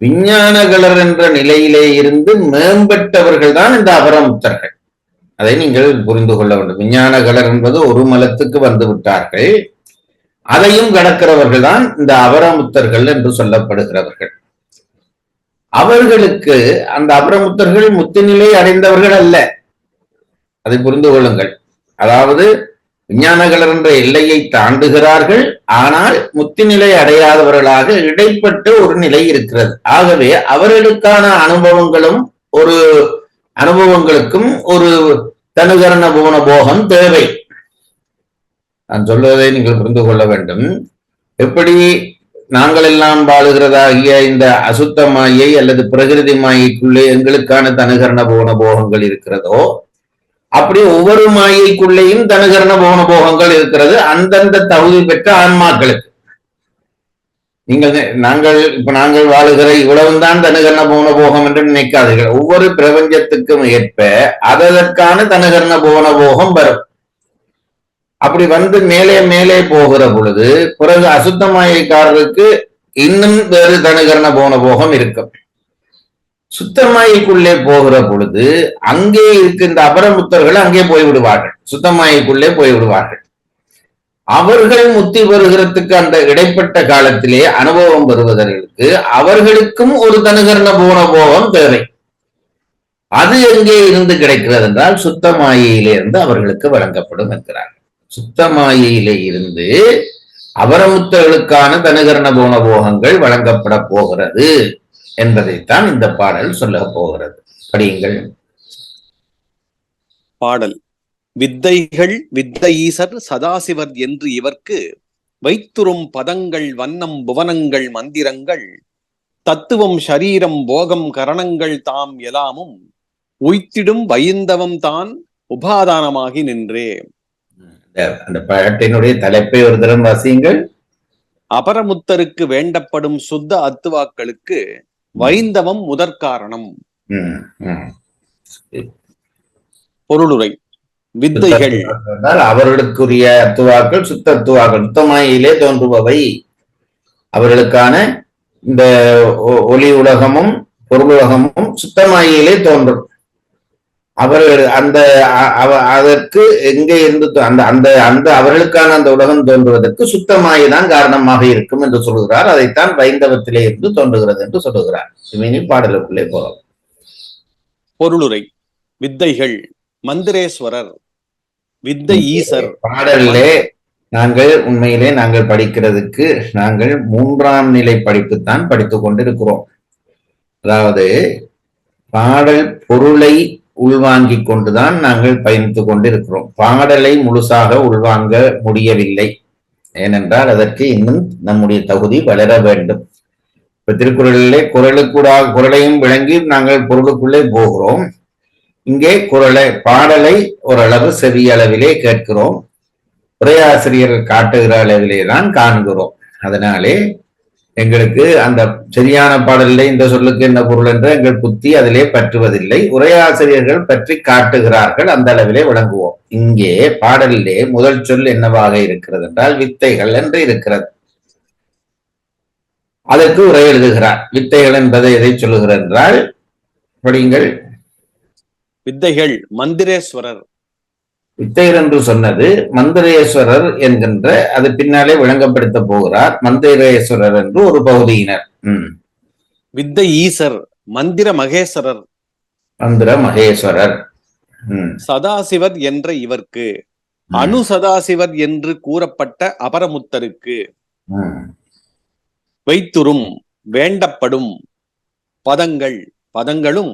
விஞ்ஞானகலர் என்ற நிலையிலே இருந்து மேம்பட்டவர்கள் தான் இந்த அபரமுத்தர்கள். அதை நீங்கள் புரிந்து கொள்ள வேண்டும். விஞ்ஞானகலர் என்பது ஒரு மலத்துக்கு வந்து விட்டார்கள். அதையும் கடக்கிறவர்கள் தான் இந்த அபரமுத்தர்கள் என்று சொல்லப்படுகிறவர்கள். அவர்களுக்கு அந்த அபரமுத்தர்கள் முத்துநிலை அடைந்தவர்கள் அல்ல, அதை புரிந்து கொள்ளுங்கள். அதாவது விஞ்ஞானகலர் என்ற எல்லையை தாண்டுகிறார்கள், ஆனால் முத்துநிலை அடையாதவர்களாக இடைப்பட்ட ஒரு நிலை இருக்கிறது. ஆகவே அவர்களுக்கான அனுபவங்களுக்கும் ஒரு தனுகரண பூன போகம் தேவை. நான் சொல்வதை நீங்கள் புரிந்து கொள்ள வேண்டும். எப்படி நாங்கள் எல்லாம் வாழுகிறதாகிய இந்த அசுத்த மாயை அல்லது பிரகிருதி மாயைக்குள்ளே எங்களுக்கான தனுகரண போன போகங்கள் இருக்கிறதோ, அப்படி ஒவ்வொரு மாயைக்குள்ளேயும் தனுகரண போன போகங்கள் இருக்கிறது அந்தந்த தகுதி பெற்ற ஆன்மாக்களுக்கு. நாங்கள் வாழுகிற இவ்வளவுதான் தனுகரண போன போகம் என்று நினைக்காதீர்கள். ஒவ்வொரு பிரபஞ்சத்துக்கும் ஏற்ப அதற்கான தனுகரண போன போகம் வரும். அப்படி வந்து மேலே மேலே போகிற பொழுது பிறகு அசுத்த மாயைக்காரருக்கு இன்னும் வேறு தனுகரண போன போகம் இருக்கும். சுத்தமாய்க்குள்ளே போகிற பொழுது அங்கே இருக்கின்ற அபரமுத்தர்கள் அங்கே போய்விடுவார்கள், சுத்தமாய்க்குள்ளே போய்விடுவார்கள். அவர்கள் முத்தி பெறுகிறதுக்கு அந்த இடைப்பட்ட காலத்திலே அனுபவம் பெறுவதற்கு அவர்களுக்கும் ஒரு தனுகரண போன போகம் தேவை. அது எங்கே இருந்து கிடைக்கிறது என்றால் சுத்தமாயிலே இருந்து அவர்களுக்கு வழங்கப்படும் என்கிறார். சுத்தமாயிலே இருந்து அபரமுத்தர்களுக்கான தனுகரண போன போகங்கள் வழங்கப்பட போகிறது என்பதைத்தான் இந்த பாடல் சொல்ல போகிறது. படியுங்கள். பாடல். வித்தைகள் வித்தையீசர் சதாசிவர் என்று இவர்க்கு வைத்துறும் பதங்கள் வண்ணம் புவனங்கள் மந்திரங்கள் தத்துவம் ஷரீரம் போகம் கரணங்கள் தாம் எல்லாமும் உய்த்திடும் வைந்தவம் தான் உபாதானமாகி நின்றே. அந்த பாட்டினுடைய தலைப்பை ஒரு தரம் வாசியுங்கள். அபரமுத்தருக்கு வேண்டப்படும் சுத்த அத்துவாக்களுக்கு வைந்தவம் முதற்காரணம். பொருளுரை. வித்தைகள் அவர்களுக்குரிய அத்துவாக்கள் சுத்த அத்துவாக்கள், சுத்தமாயிலே தோன்றுபவை. அவர்களுக்கான இந்த ஒளி உலகமும் பொருளுலகமும் சுத்தமாயிலே தோன்றும். அவர்கள் அதற்கு எங்கே இருந்து அந்த அவர்களுக்கான அந்த உலகம் தோன்றுவதற்கு சுத்தமாயிதான் காரணமாக இருக்கும் என்று சொல்கிறார். அதைத்தான் வைந்தவத்திலே இருந்து தோன்றுகிறது என்று சொல்லுகிறார். இனி பாடலுக்குள்ளே போறோம். பொருளுரை. வித்தைகள் மந்திரேஸ்வரர், வித்தை ஈசர். பாடலிலே உண்மையிலே நாங்கள் படிக்கிறதுக்கு நாங்கள் 3ஆம் நிலை படிப்புத்தான் படித்துக் கொண்டிருக்கிறோம். அதாவது பாடல் பொருளை உள்வாங்கிக் கொண்டுதான் நாங்கள் பயணித்துக் கொண்டிருக்கிறோம். பாடலை முழுசாக உள்வாங்க முடியவில்லை. ஏனென்றால் அதற்கு இன்னும் நம்முடைய தகுதி வளர வேண்டும். இப்ப திருக்குறளிலே குரலையும் விளங்கி நாங்கள் பொருளுக்குள்ளே போகிறோம். இங்கே பாடலை ஓரளவு செவியளவிலே கேட்கிறோம். உரையாசிரியர் காட்டுகிற அளவிலே தான் காண்கிறோம். அதனாலே எங்களுக்கு அந்த சரியான பாடலிலே இந்த சொல்லுக்கு என்ன பொருள் என்று எங்கள் புத்தி அதிலே பற்றுவதில்லை. உரையாசிரியர்கள் பற்றி காட்டுகிறார்கள், அந்த அளவிலே விளங்குவோம். இங்கே பாடலிலே முதல் சொல் என்னவாக இருக்கிறது என்றால் வித்தைகள் என்று இருக்கிறது. அதற்கு உரை எழுதுகிறார். வித்தைகள் என்பதை எதை சொல்லுகிறார் என்றால் படியுங்கள். வித்தைகள் மந்திரேஸ்வரர். வித்தையர் என்று சொன்னது மந்திரேஸ்வரர் என்கின்ற, அது பின்னாலே விளங்கப்படுத்த போகிறார். மந்திரேஸ்வரர் என்று ஒரு பகுதியினர். வித்தை ஈசர் மந்திர மகேஸ்வரர். மந்திர மகேஸ்வரர். சதாசிவர் என்ற இவர்க்கு அணு சதாசிவர் என்று கூறப்பட்ட அபரமுத்தருக்கு வைத்துறும் வேண்டப்படும் பதங்களும்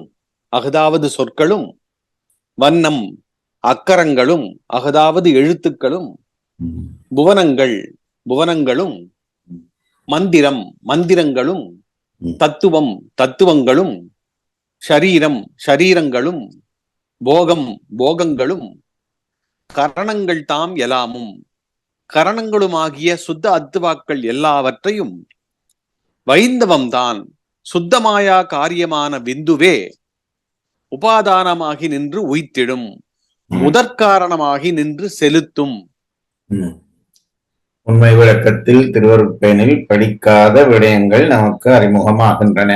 அகதாவது சொற்களும் வண்ணம் அக்கரங்களும் அகதாவது எழுத்துக்களும் புவனங்களும் மந்திரங்களும் தத்துவங்களும் ஷரீரங்களும் போகங்களும் கரணங்கள் தாம் எல்லாமும் கரணங்களுமாகிய சுத்த அத்துவாக்கள் எல்லாவற்றையும் வைந்தவம்தான் சுத்தமாயா காரியமான விந்துவே உபாதானமாகி நின்று உய்த்திடும், முதற்காரணமாகி நின்று செலுத்தும். உண்மை விளக்கத்தில் திருவருட்பயனில் படிக்காத விடயங்கள் நமக்கு அறிமுகமாகின்றன.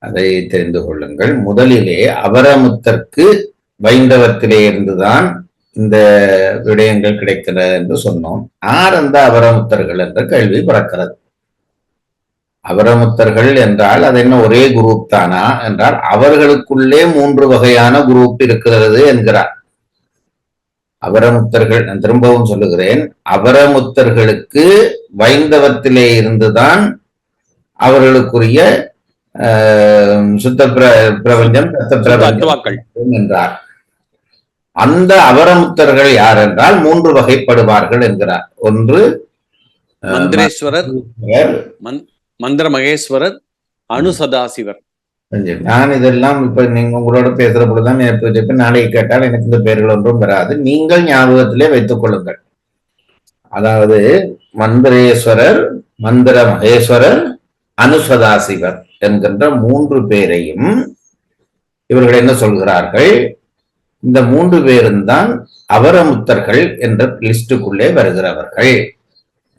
அதை தெரிந்து கொள்ளுங்கள். முதலிலே அபரமுத்தர்க்கு வைந்தவத்திலே இருந்துதான் இந்த விடயங்கள் கிடைக்கிறது என்று சொன்னோம். யார் அந்த அபரமுத்தர்கள் என்ற கேள்வி பிறக்கிறது. அபரமுத்தர்கள் என்றால் அது என்ன ஒரே குரூப் தானா என்றால் அவர்களுக்குள்ளே 3 வகையான குரூப் இருக்கிறது என்கிறார். அபரமுத்தர்கள், நான் திரும்பவும் சொல்லுகிறேன், அபரமுத்தர்களுக்கு வைந்தவத்திலே இருந்துதான் அவர்களுக்குரிய சுத்த பிரபஞ்சம் என்றார். அந்த அபரமுத்தர்கள் யார் என்றால் 3 வகைப்படுவார்கள் என்கிறார். ஒன்று மந்திரேஸ்வரர், மந்திர மகேஸ்வரர், அணுசதாசிவர். நான் இதெல்லாம் இப்ப நீங்க உங்களோட பேசுற பொழுதுதான் நாளைக்கு கேட்டால் எனக்கு இந்த பெயர்கள் ஒன்றும் வராது. நீங்கள் ஞாபகத்திலே வைத்துக் கொள்ளுங்கள். அதாவது மந்திரேஸ்வரர், மந்திர மகேஸ்வரர், அணுசதாசிவர் என்கின்ற 3 பேரையும் இவர்கள் என்ன சொல்கிறார்கள்? இந்த 3 பேரும் தான் அபரமுத்தர்கள் என்ற லிஸ்டுக்குள்ளே வருகிறவர்கள்.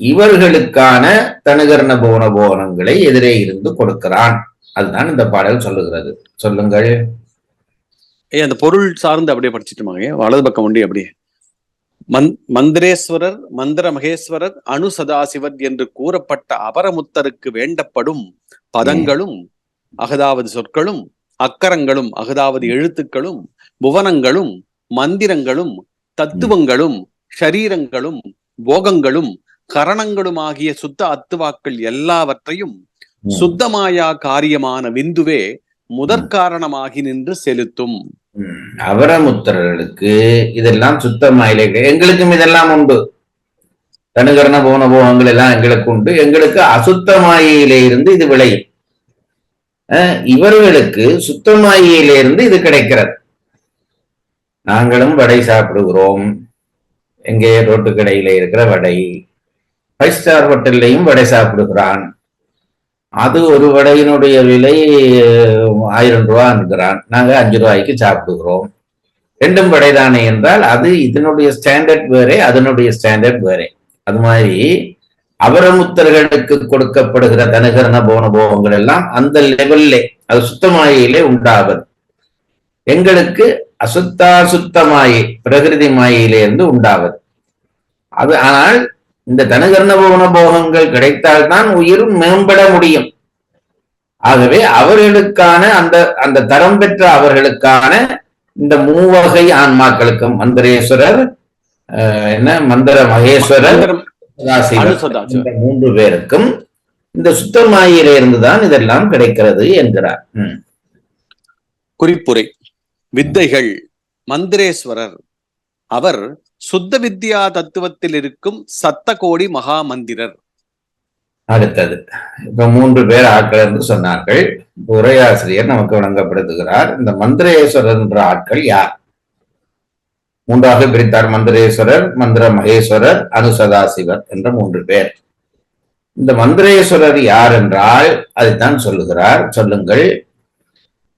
இவர்களுக்கான தனுகரண போன போனங்களை எதிரே இருந்து கொடுக்கிறான். அதுதான் இந்த பாடல் சொல்லுகிறது. சொல்லுங்கள். அந்த பொருள் சார்ந்து அப்படியே படிச்சுட்டுமாங்க, வலது பக்கம் உண்டு. அப்படியே மந்திரேஸ்வரர், மந்திர மகேஸ்வரர், அணுசதாசிவர் என்று கூறப்பட்ட அபரமுத்தருக்கு வேண்டப்படும் பதங்களும் அகதாவது சொற்களும் அக்கரங்களும் அகதாவது எழுத்துக்களும் புவனங்களும் மந்திரங்களும் தத்துவங்களும் ஷரீரங்களும் போகங்களும் கரணங்களும் ஆகிய சுத்த அத்துவாக்கள் எல்லாவற்றையும் சுத்தமாயா காரியமான விந்துவே முதற்காரணமாகி நின்று செலுத்தும். அபரமுத்தர்களுக்கு இதெல்லாம் சுத்தமாயிலே, எங்களுக்கும் இதெல்லாம் உண்டு. தனுகரண போன போகங்கள் எல்லாம் எங்களுக்கு உண்டு. எங்களுக்கு அசுத்தமாயிலே இருந்து இது விளையும். இவர்களுக்கு சுத்தமாயிலே இருந்து இது கிடைக்கிறது. நாங்களும் வடை சாப்பிடுகிறோம். எங்கே ரோட்டு கடையில இருக்கிற வடை, 5 ஸ்டார் ஹோட்டல்லையும் வடை சாப்பிடுகிறான். அது ஒரு வடையினுடைய விலை 1000 ரூபா என்கிறான். நாங்க 5 ரூபாய்க்கு சாப்பிடுகிறோம். 2 வடை தானே என்றால் அது இதனுடைய ஸ்டாண்டர்ட் வேறே, அதனுடைய ஸ்டாண்டர்ட் வேறே. அது மாதிரி அபரமுத்தர்களுக்கு கொடுக்கப்படுகிற தனுகரண போன போகங்கள் எல்லாம் அந்த லெவல்லே, அது சுத்தமாயிலே உண்டாவது. எங்களுக்கு அசுத்தாசுத்தமாயை பிரகிருதி மாயிலே இருந்து உண்டாவது அது. ஆனால் இந்த தனுகரண போன போகங்கள் கிடைத்தால்தான் உயிர் மேம்பட முடியும். ஆகவே அவர்களுக்கான அந்த தரம் பெற்ற அவர்களுக்கான இந்த 3 வகை ஆன்மாக்களுக்கும் மந்திரேஸ்வரர், மந்திர மகேஸ்வரர், இந்த 3 பேருக்கும் இந்த சுத்தமாயிலே இருந்துதான் இதெல்லாம் கிடைக்கிறது என்கிறார். குறிப்புரை. வித்தைகள். மந்திரேஸ்வரர் அவர் சுத்த வித்யா தத்துவத்தில் இருக்கும் சத்த கோடி மகா மந்திரர். அடுத்தது இப்ப 3 பேர் ஆட்கள் என்று சொன்னார்கள். உரையாசிரியர் நமக்கு வழங்கப்படுத்துகிறார். இந்த மந்திரேஸ்வரர் என்ற ஆட்கள் யார்? 3ஆக பிரித்தார். மந்திரேஸ்வரர், மந்திர மகேஸ்வரர், அணுசதாசிவர் என்ற 3 பேர். இந்த மந்திரேஸ்வரர் யார் என்றால் அதைத்தான் சொல்லுகிறார். சொல்லுங்கள்.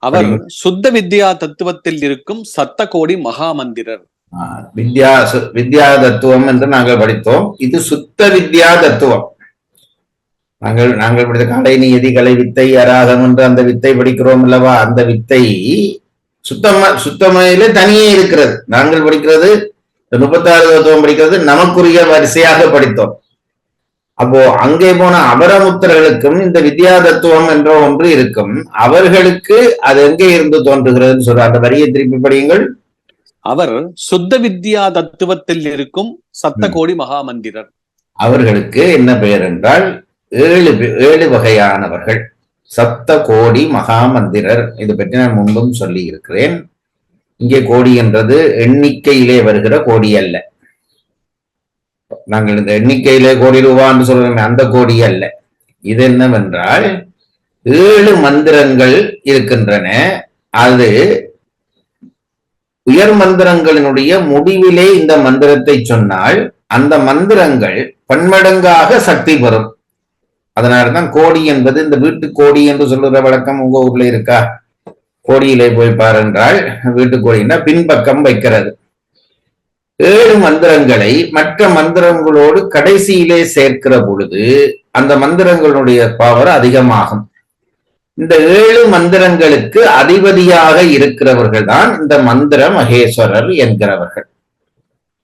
அவர் சுத்த வித்யா தத்துவத்தில் இருக்கும் சத்த கோடி மகா மந்திரர். வித்யா தத்துவம் என்று நாங்கள் படித்தோம். இது சுத்த வித்யா தத்துவம். நாங்கள் படித்த கலை நியதி, கலை வித்தை, அராகம் என்று அந்த வித்தை படிக்கிறோம் அல்லவா? அந்த வித்தை சுத்தமையில தனியே இருக்கிறது. நாங்கள் படிக்கிறது 36 தத்துவம் படிக்கிறது நமக்குரிய வரிசையாக படித்தோம். அப்போ அங்கே போன அபரமுத்தர்களுக்கும் இந்த வித்யா தத்துவம் என்ற ஒன்று இருக்கும். அவர்களுக்கு அது எங்கே இருந்து தோன்றுகிறதுன்னு சொல்ற அந்த வரியை திருப்பி படியுங்கள். அவர் சுத்த வித்யா தத்துவத்தில் இருக்கும் சத்த கோடி மகா மந்திரர். அவர்களுக்கு என்ன பெயர் என்றால் 7 வகையானவர்கள். சப்த கோடி மகா மந்திரர். இது பற்றி நான் முன்பும் சொல்லி இருக்கிறேன். இங்கே கோடி என்றது எண்ணிக்கையிலே வருகிற கோடி அல்ல. நாங்கள் இந்த எண்ணிக்கையிலே கோடி ரூபான்னு சொல்றோம், அந்த கோடி அல்ல. இது என்னவென்றால் 7 மந்திரங்கள் இருக்கின்றன. அது உயர் மந்திரங்களினுடைய முடிவிலே இந்த மந்திரத்தை சொன்னால் அந்த மந்திரங்கள் பன்மடங்காக சக்தி பெறும். அதனால்தான் கோடி என்பது, இந்த வீட்டு கோடி என்று சொல்லுற வழக்கம் உங்க ஊர்ல இருக்கா? கோடியிலே போய் பாருன்றால் வீட்டு கோடின்னா பின்பக்கம் வைக்கிறது. 7 மந்திரங்களை மற்ற மந்திரங்களோடு கடைசியிலே சேர்க்கிற பொழுது அந்த மந்திரங்களுடைய பவர் அதிகமாகும். இந்த 7 மந்திரங்களுக்கு அதிபதியாக இருக்கிறவர்கள் தான் இந்த மந்திர மகேஸ்வரர் என்கிறவர்கள்.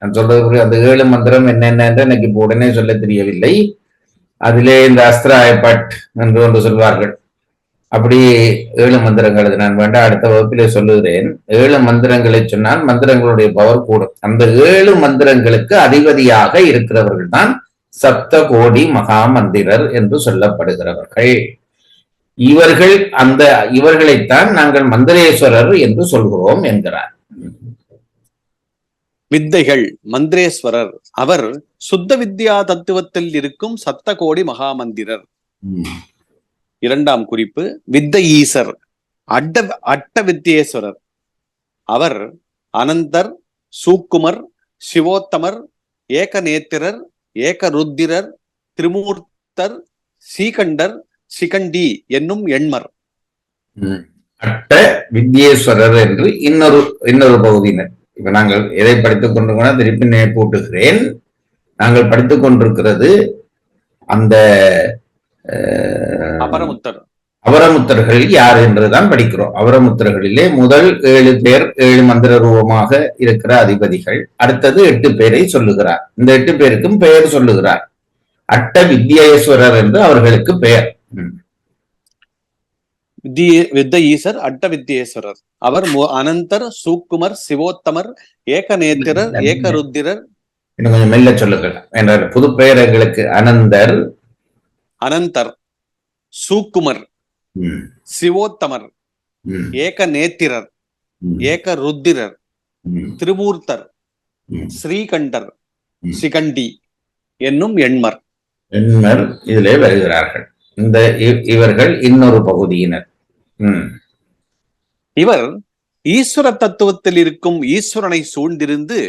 நான் சொல்றது அந்த 7 மந்திரம் என்னென்ன என்று எனக்கு இப்போ உடனே சொல்ல தெரியவில்லை. அதிலே இந்த அஸ்திராயப்பட் என்று ஒன்று சொல்வார்கள். அப்படி 7 மந்திரங்கள் அது நான் வேண்டாம், அடுத்த வகுப்பிலே சொல்லுகிறேன். 7 மந்திரங்களை சொன்னால் மந்திரங்களுடைய பவர் கூடும். அந்த 7 மந்திரங்களுக்கு அதிபதியாக இருக்கிறவர்கள் தான் சப்த கோடி மகா மந்திரர் என்று சொல்லப்படுகிறவர்கள். இவர்களைத்தான் நாங்கள் மந்திரேஸ்வரர் என்று சொல்கிறோம் என்கிறார். வித்தைகள் மந்திரேஸ்வரர். அவர் சுத்த வித்யா தத்துவத்தில் இருக்கும் சப்த கோடி மகா மந்திரர். 2ஆம் குறிப்பு வித்த ஈசர் அட்ட வித்தியேஸ்வரர். அவர் அனந்தர், சூக்குமர், சிவோத்தமர், ஏகநேத்திரர், ஏகருத்திரர், திரிமூர்த்தர், சீகண்டர், சிகண்டி என்னும் எண்மர். அட்ட வித்யேஸ்வரர் என்று இன்னொரு பகுதியினர். இப்ப நாங்கள் எதை படித்துக் கொண்டிருக்கோம் திருப்பி கூட்டுகிறேன். நாங்கள் படித்துக் கொண்டிருக்கிறது அந்த அவரமுத்தர்கள் யார் என்றுதான் படிக்கிறோம். அவரமுத்தர்களிலே முதல் 7 பேர் 7 மந்திர ரூபமாக இருக்கிற அதிபதிகள். அடுத்தது 8 பேரை சொல்லுகிறார். இந்த 8 பேருக்கும் பெயர் சொல்லுகிறார். அட்ட வித்யேஸ்வரர் என்று அவர்களுக்கு பெயர். வித்த ஈசர் அட்ட வித்யேஸ்வரர். அவர் அனந்தர், சூக்குமர், சிவோத்தமர், ஏகநேத்திரர், ஏகருத்திரர். இன்னும் கொஞ்சம் மெல்ல சொல்லுங்கள் என்ற புது பெயர் எங்களுக்கு. அனந்தர், சூக்குமர், சிவோத்தமர், ஏகநேத்திரர், ஏகருத்திரர், திரிமூர்த்தர், ஸ்ரீகண்டர், சிகண்டி என்னும் எண்மர் இதிலே வருகிறார்கள். இவர்கள் இன்னொரு பகுதியினர். இவர் ஈஸ்வர தத்துவத்தில் இருக்கும் ஈஸ்வரனை சூழ்ந்திருந்து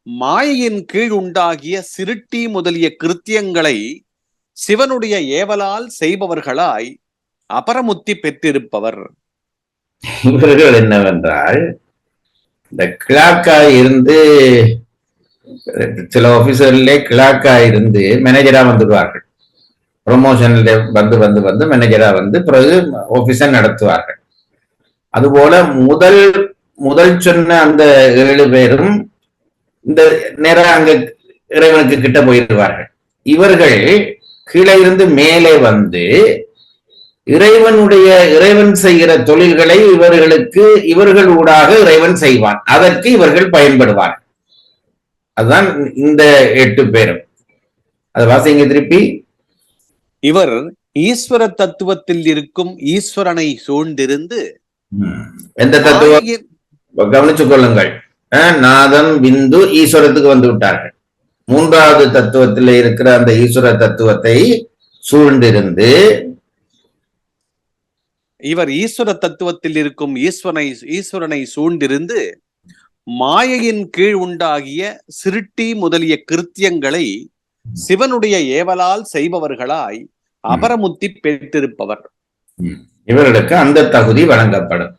மாயையின் கீழ் உண்டாகிய சிருட்டி முதலிய கிருத்தியங்களை சிவனுடைய ஏவலால் செய்பவர்களாய் அபரமுத்தி பெற்றிருப்பவர். இவர்கள் என்னவென்றால் இந்த கிளாக்காய் இருந்து சில ஆபீசர்ல கிளாக்காய் இருந்து மேனேஜரா வந்துடுவார்கள். ப்ரொமோஷன்ல வந்து மேனேஜரா வந்து பிறகு ஆபீஸை நடத்துவார்கள். அதுபோல முதல் சொன்ன அந்த 7 பேரும் இந்த நேரம் அங்க இறைவனுக்கு கிட்ட போயிடுவார்கள். இவர்கள் கீழே இருந்து மேலே வந்து இறைவன் செய்கிற தொழில்களை இவர்கள் ஊடாக இறைவன் செய்வான். அதற்கு இவர்கள் பயன்படுவார். அதுதான் இந்த 8 பேரும். அது வாசிங்க திருப்பி. இவர் ஈஸ்வர தத்துவத்தில் இருக்கும் ஈஸ்வரனை சூழ்ந்திருந்து எந்த தத்துவம் கவனிச்சுக் கொள்ளுங்கள். நாதம் பிந்து ஈஸ்வரத்துக்கு வந்து விட்டார்கள். 3வது தத்துவத்தில் இருக்கிற அந்த ஈஸ்வர தத்துவத்தை சூழ்ந்திருந்து இவர் ஈஸ்வர தத்துவத்தில் இருக்கும் ஈஸ்வரனை சூழ்ந்திருந்து மாயையின் கீழ் உண்டாகிய சிருட்டி முதலிய கிருத்தியங்களை சிவனுடைய ஏவலால் செய்பவர்களாய் அபரமுத்தி பெற்றிருப்பவர். இவர்களுக்கு அந்த தகுதி வழங்கப்படும்.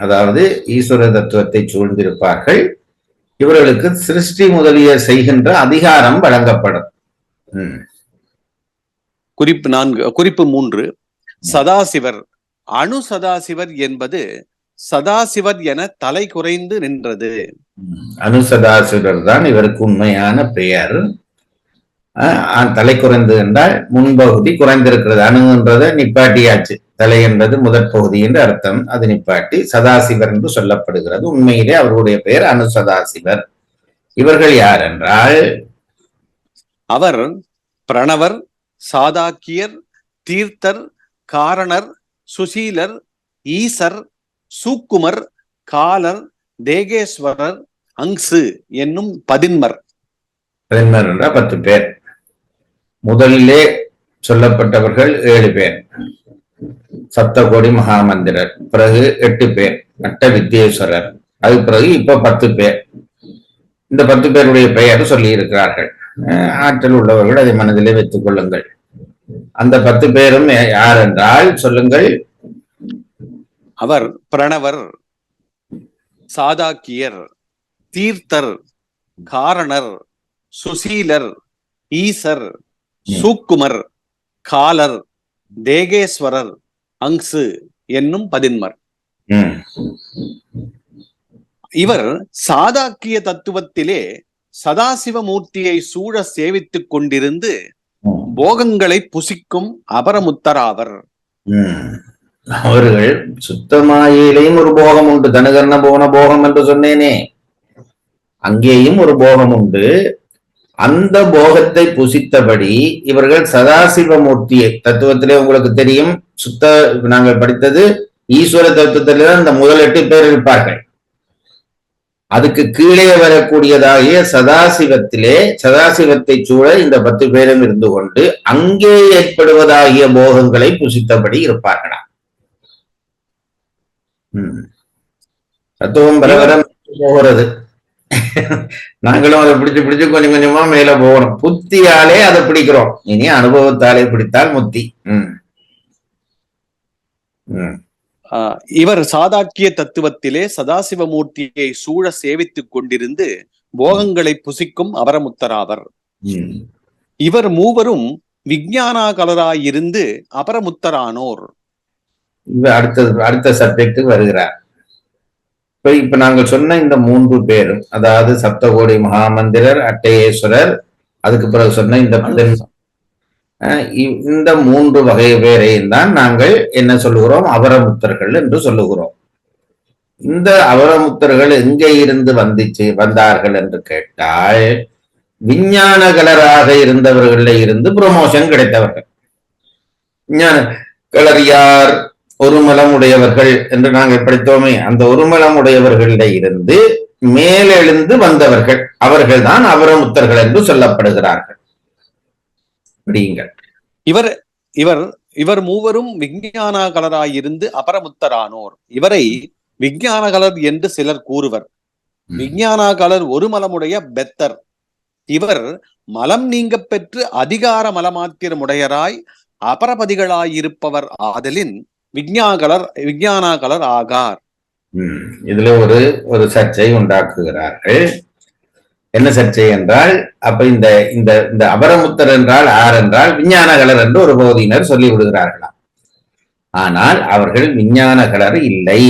அதாவது ஈஸ்வர தத்துவத்தை சூழ்ந்திருப்பார்கள். இவர்களுக்கு சிருஷ்டி முதலிய செய்கின்ற அதிகாரம் வழங்கப்படும். குறிப்பு 3 சதாசிவர். அணு சதாசிவர் என்பது சதாசிவர் என தலை குறைந்து நின்றது. அணு சதாசிவர் தான் இவருக்கு உண்மையான பெயர். தலை குறைந்து என்றால் முன்பகுதி குறைந்திருக்கிறது. அணுன்றதை நிப்பாட்டியாச்சு. தலை என்பது முதற் பகுதி என்று அர்த்தம். அது நிப்பாட்டி சதாசிவர் என்று சொல்லப்படுகிறது. உண்மையிலே அவருடைய பெயர் அணு சதாசிவர். இவர்கள் யார் என்றால் அவர் பிரணவர், சாதாக்கியர், தீர்த்தர், காரணர், சுசீலர், ஈசர், சூக்குமர், காலர், தேகேஸ்வரர், அங்சு என்னும் 11 என்றால் 10 பேர். முதலிலே சொல்லப்பட்டவர்கள் 7 பேர் சப்தகோடி மகாமந்திரர். பிறகு 8 பேர் அட்ட வித்யேஸ்வரர். அது பிறகு இப்ப 10 பேர். இந்த 10 பேருடைய பெயர் சொல்லி இருக்கிறார்கள். ஆற்றல் உள்ளவர்கள் அதை மனதிலே வைத்துக் கொள்ளுங்கள். அந்த 10 பேரும் யார் என்றால் சொல்லுங்கள். அவர் பிரணவர், சாதாக்கியர், தீர்த்தர், காரணர், சுசீலர், ஈசர், சூக்குமர், காலர், தேகேஸ்வரர், அங்சு என்னும் பதின்மர். இவர் சாதாக்கிய தத்துவத்திலே சதாசிவமூர்த்தியை சூழ சேவித்துக் கொண்டிருந்து போகங்களை புசிக்கும் அபரமுத்தராவர். அவர்கள் சுத்தமாயிலேயும் ஒரு போகம் உண்டு. தனுகர்ண போன போகம் என்று சொன்னேனே, அங்கேயும் ஒரு போகம் உண்டு. அந்த போகத்தை புசித்தபடி இவர்கள் சதாசிவமூர்த்தியை, தத்துவத்திலே உங்களுக்கு தெரியும், நாங்கள் படித்தது ஈஸ்வர தத்துவத்தில்தான் இந்த முதல் 8 பேர் இருப்பார்கள். அதுக்கு கீழே வரக்கூடியதாகிய சதாசிவத்திலே, சதாசிவத்தை சூழ இந்த 10 பேரும் இருந்து கொண்டு அங்கே ஏற்படுவதாகிய போகங்களை புசித்தபடி இருப்பார்களா. தத்துவம் பரவரம் போகிறது. நாங்களும் அதை பிடிச்சு பிடிச்சு கொஞ்சம் கொஞ்சமா மேல போகணும். புத்தியாலே அதை பிடிக்கிறோம், இனி அனுபவத்தாலே பிடித்தால் முத்தி. இவர் சாதாக்கிய தத்துவத்திலே சதாசிவமூர்த்தியை சூழ சேவித்துக் கொண்டிருந்து போகங்களை புசிக்கும் அபரமுத்தராவர். இவர் மூவரும் விஞ்ஞானாகலராயிருந்து அபரமுத்தரானோர். அடுத்த சப்ஜெக்ட் வருகிறார். இப்ப நாங்கள் சொன்ன இந்த 3 பேரும், அதாவது சப்தகோடி மகாமந்திரர், அட்டையேஸ்வரர், அதுக்கு பிறகு சொன்ன இந்த 3 வகை பேரையும் தான் நாங்கள் என்ன சொல்லுகிறோம், அபரமுத்தர்கள் என்று சொல்லுகிறோம். இந்த அபரமுத்தர்கள் எங்கே இருந்து வந்தார்கள் என்று கேட்டால், விஞ்ஞானகலராக இருந்தவர்கள இருந்து ப்ரமோஷன் கிடைத்தவர்கள். விஞ்ஞான கலர் யார்? ஒருமலம் உடையவர்கள் என்று நாங்கள் படித்தோமே, அந்த ஒருமலம் உடையவர்களிட இருந்து மேலெழுந்து வந்தவர்கள், அவர்கள் தான் அபரமுத்தர்கள் என்று சொல்லப்படுகிறார்கள். இவர் இவர் இவர் மூவரும் விஞ்ஞானகலராயிருந்து அபரமுத்தரானோர். இவரை விஞ்ஞானகலர் என்று சிலர் கூறுவர். விஞ்ஞானகலர் ஒரு மலமுடைய பெத்தர். இவர் மலம் நீங்க பெற்று அதிகார மலமாத்திரமுடையராய் அபரபதிகளாயிருப்பவர் ஆதலின் விஞ்ஞானகலர் ஆகார். இதுல ஒரு சர்ச்சை உண்டாக்குகிறார்கள். என்ன சர்ச்சை என்றால், அப்ப இந்த இந்த அபரமுத்தர் என்றால் யார் என்றால் விஞ்ஞானகலர் என்று ஒரு பகுதியினர் சொல்லி விடுகிறார்களாம். ஆனால் அவர்கள் விஞ்ஞானகலர் இல்லை.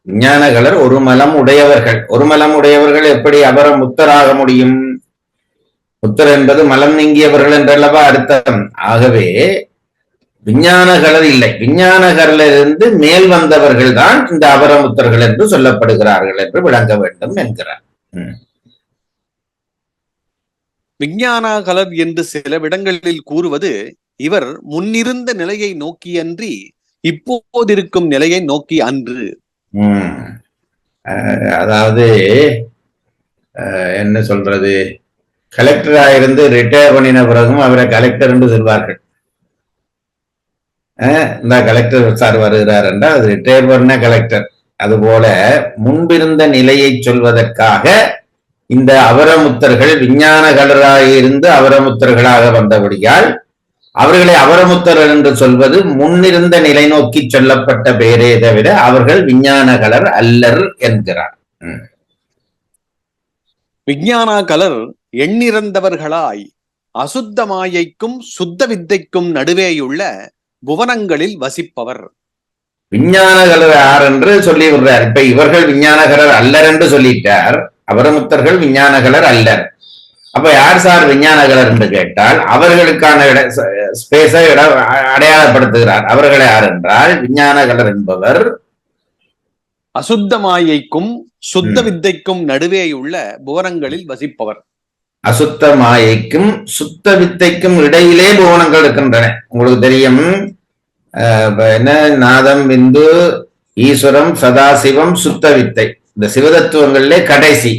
விஞ்ஞானகலர் ஒரு மலம் உடையவர்கள். ஒரு மலம் உடையவர்கள் எப்படி அபரமுத்தராக முடியும்? முத்தர் என்பது மலம் நீங்கியவர்கள் என்றல்லவா அர்த்தம். ஆகவே விஞ்ஞானகலர் இல்லை. விஞ்ஞானகலரிலிருந்து மேல் வந்தவர்கள் தான் இந்த அபரமுத்தர்கள் என்று சொல்லப்படுகிறார்கள் என்று விளங்க வேண்டும் என்கிறார். விஞ்ஞானகலர் என்று சில இடங்களில் கூறுவது இவர் முன்னிருந்த நிலையை நோக்கியன்றி இப்போதிருக்கும் நிலையை நோக்கி அன்று. அதாவது என்ன சொல்றது, கலெக்டரா இருந்து ரிட்டையர் பண்ணின பிறகும் அவரை கலெக்டர் என்று சொல்வார்கள். இந்த கலெக்டர் சார் வருகிறார் என்றால் அது ரிட்டையர் பண்ண கலெக்டர். அதுபோல முன்பிருந்த நிலையை சொல்வதற்காக இந்த அபரமுத்தர்கள் விஞ்ஞானகலராக இருந்து அபரமுத்தர்களாக வந்தபடியால் அவர்களை அபரமுத்தர்கள் என்று சொல்வது முன்னிருந்த நிலை நோக்கி சொல்லப்பட்ட பெயரே தவிர அவர்கள் விஞ்ஞானகலர் அல்லர் என்கிறார். விஞ்ஞானகலர் எண்ணிறந்தவர்களாய் அசுத்த மாயைக்கும் சுத்த வித்தைக்கும் நடுவேயுள்ள புவனங்களில் வசிப்பவர். விஞ்ஞானகலர் யார் என்று சொல்லி விடுறார். இப்ப இவர்கள் விஞ்ஞானகலர் அல்லர் என்று சொல்லிட்டார். அபரமுத்தர்கள் விஞ்ஞானகலர் அல்லர். அப்ப யார் சார் விஞ்ஞானகலர் என்று கேட்டால் அவர்களுக்கான ஸ்பேஸை அடையாளப்படுத்துகிறார். அவர்கள் யார் என்றால் விஞ்ஞானகலர் என்பவர் அசுத்த மாயைக்கும் சுத்த வித்தைக்கும் நடுவேயுள்ள புவனங்களில் வசிப்பவர். அசுத்த மாயைக்கும் சுத்த வித்தைக்கும் இடையிலே புவனங்கள் இருக்கின்றன. உங்களுக்கு தெரியும், என்ன நாதம், விந்து, ஈஸ்வரம், சதாசிவம், சுத்த வித்தை, இந்த சிவதத்துவங்களிலே கடைசி.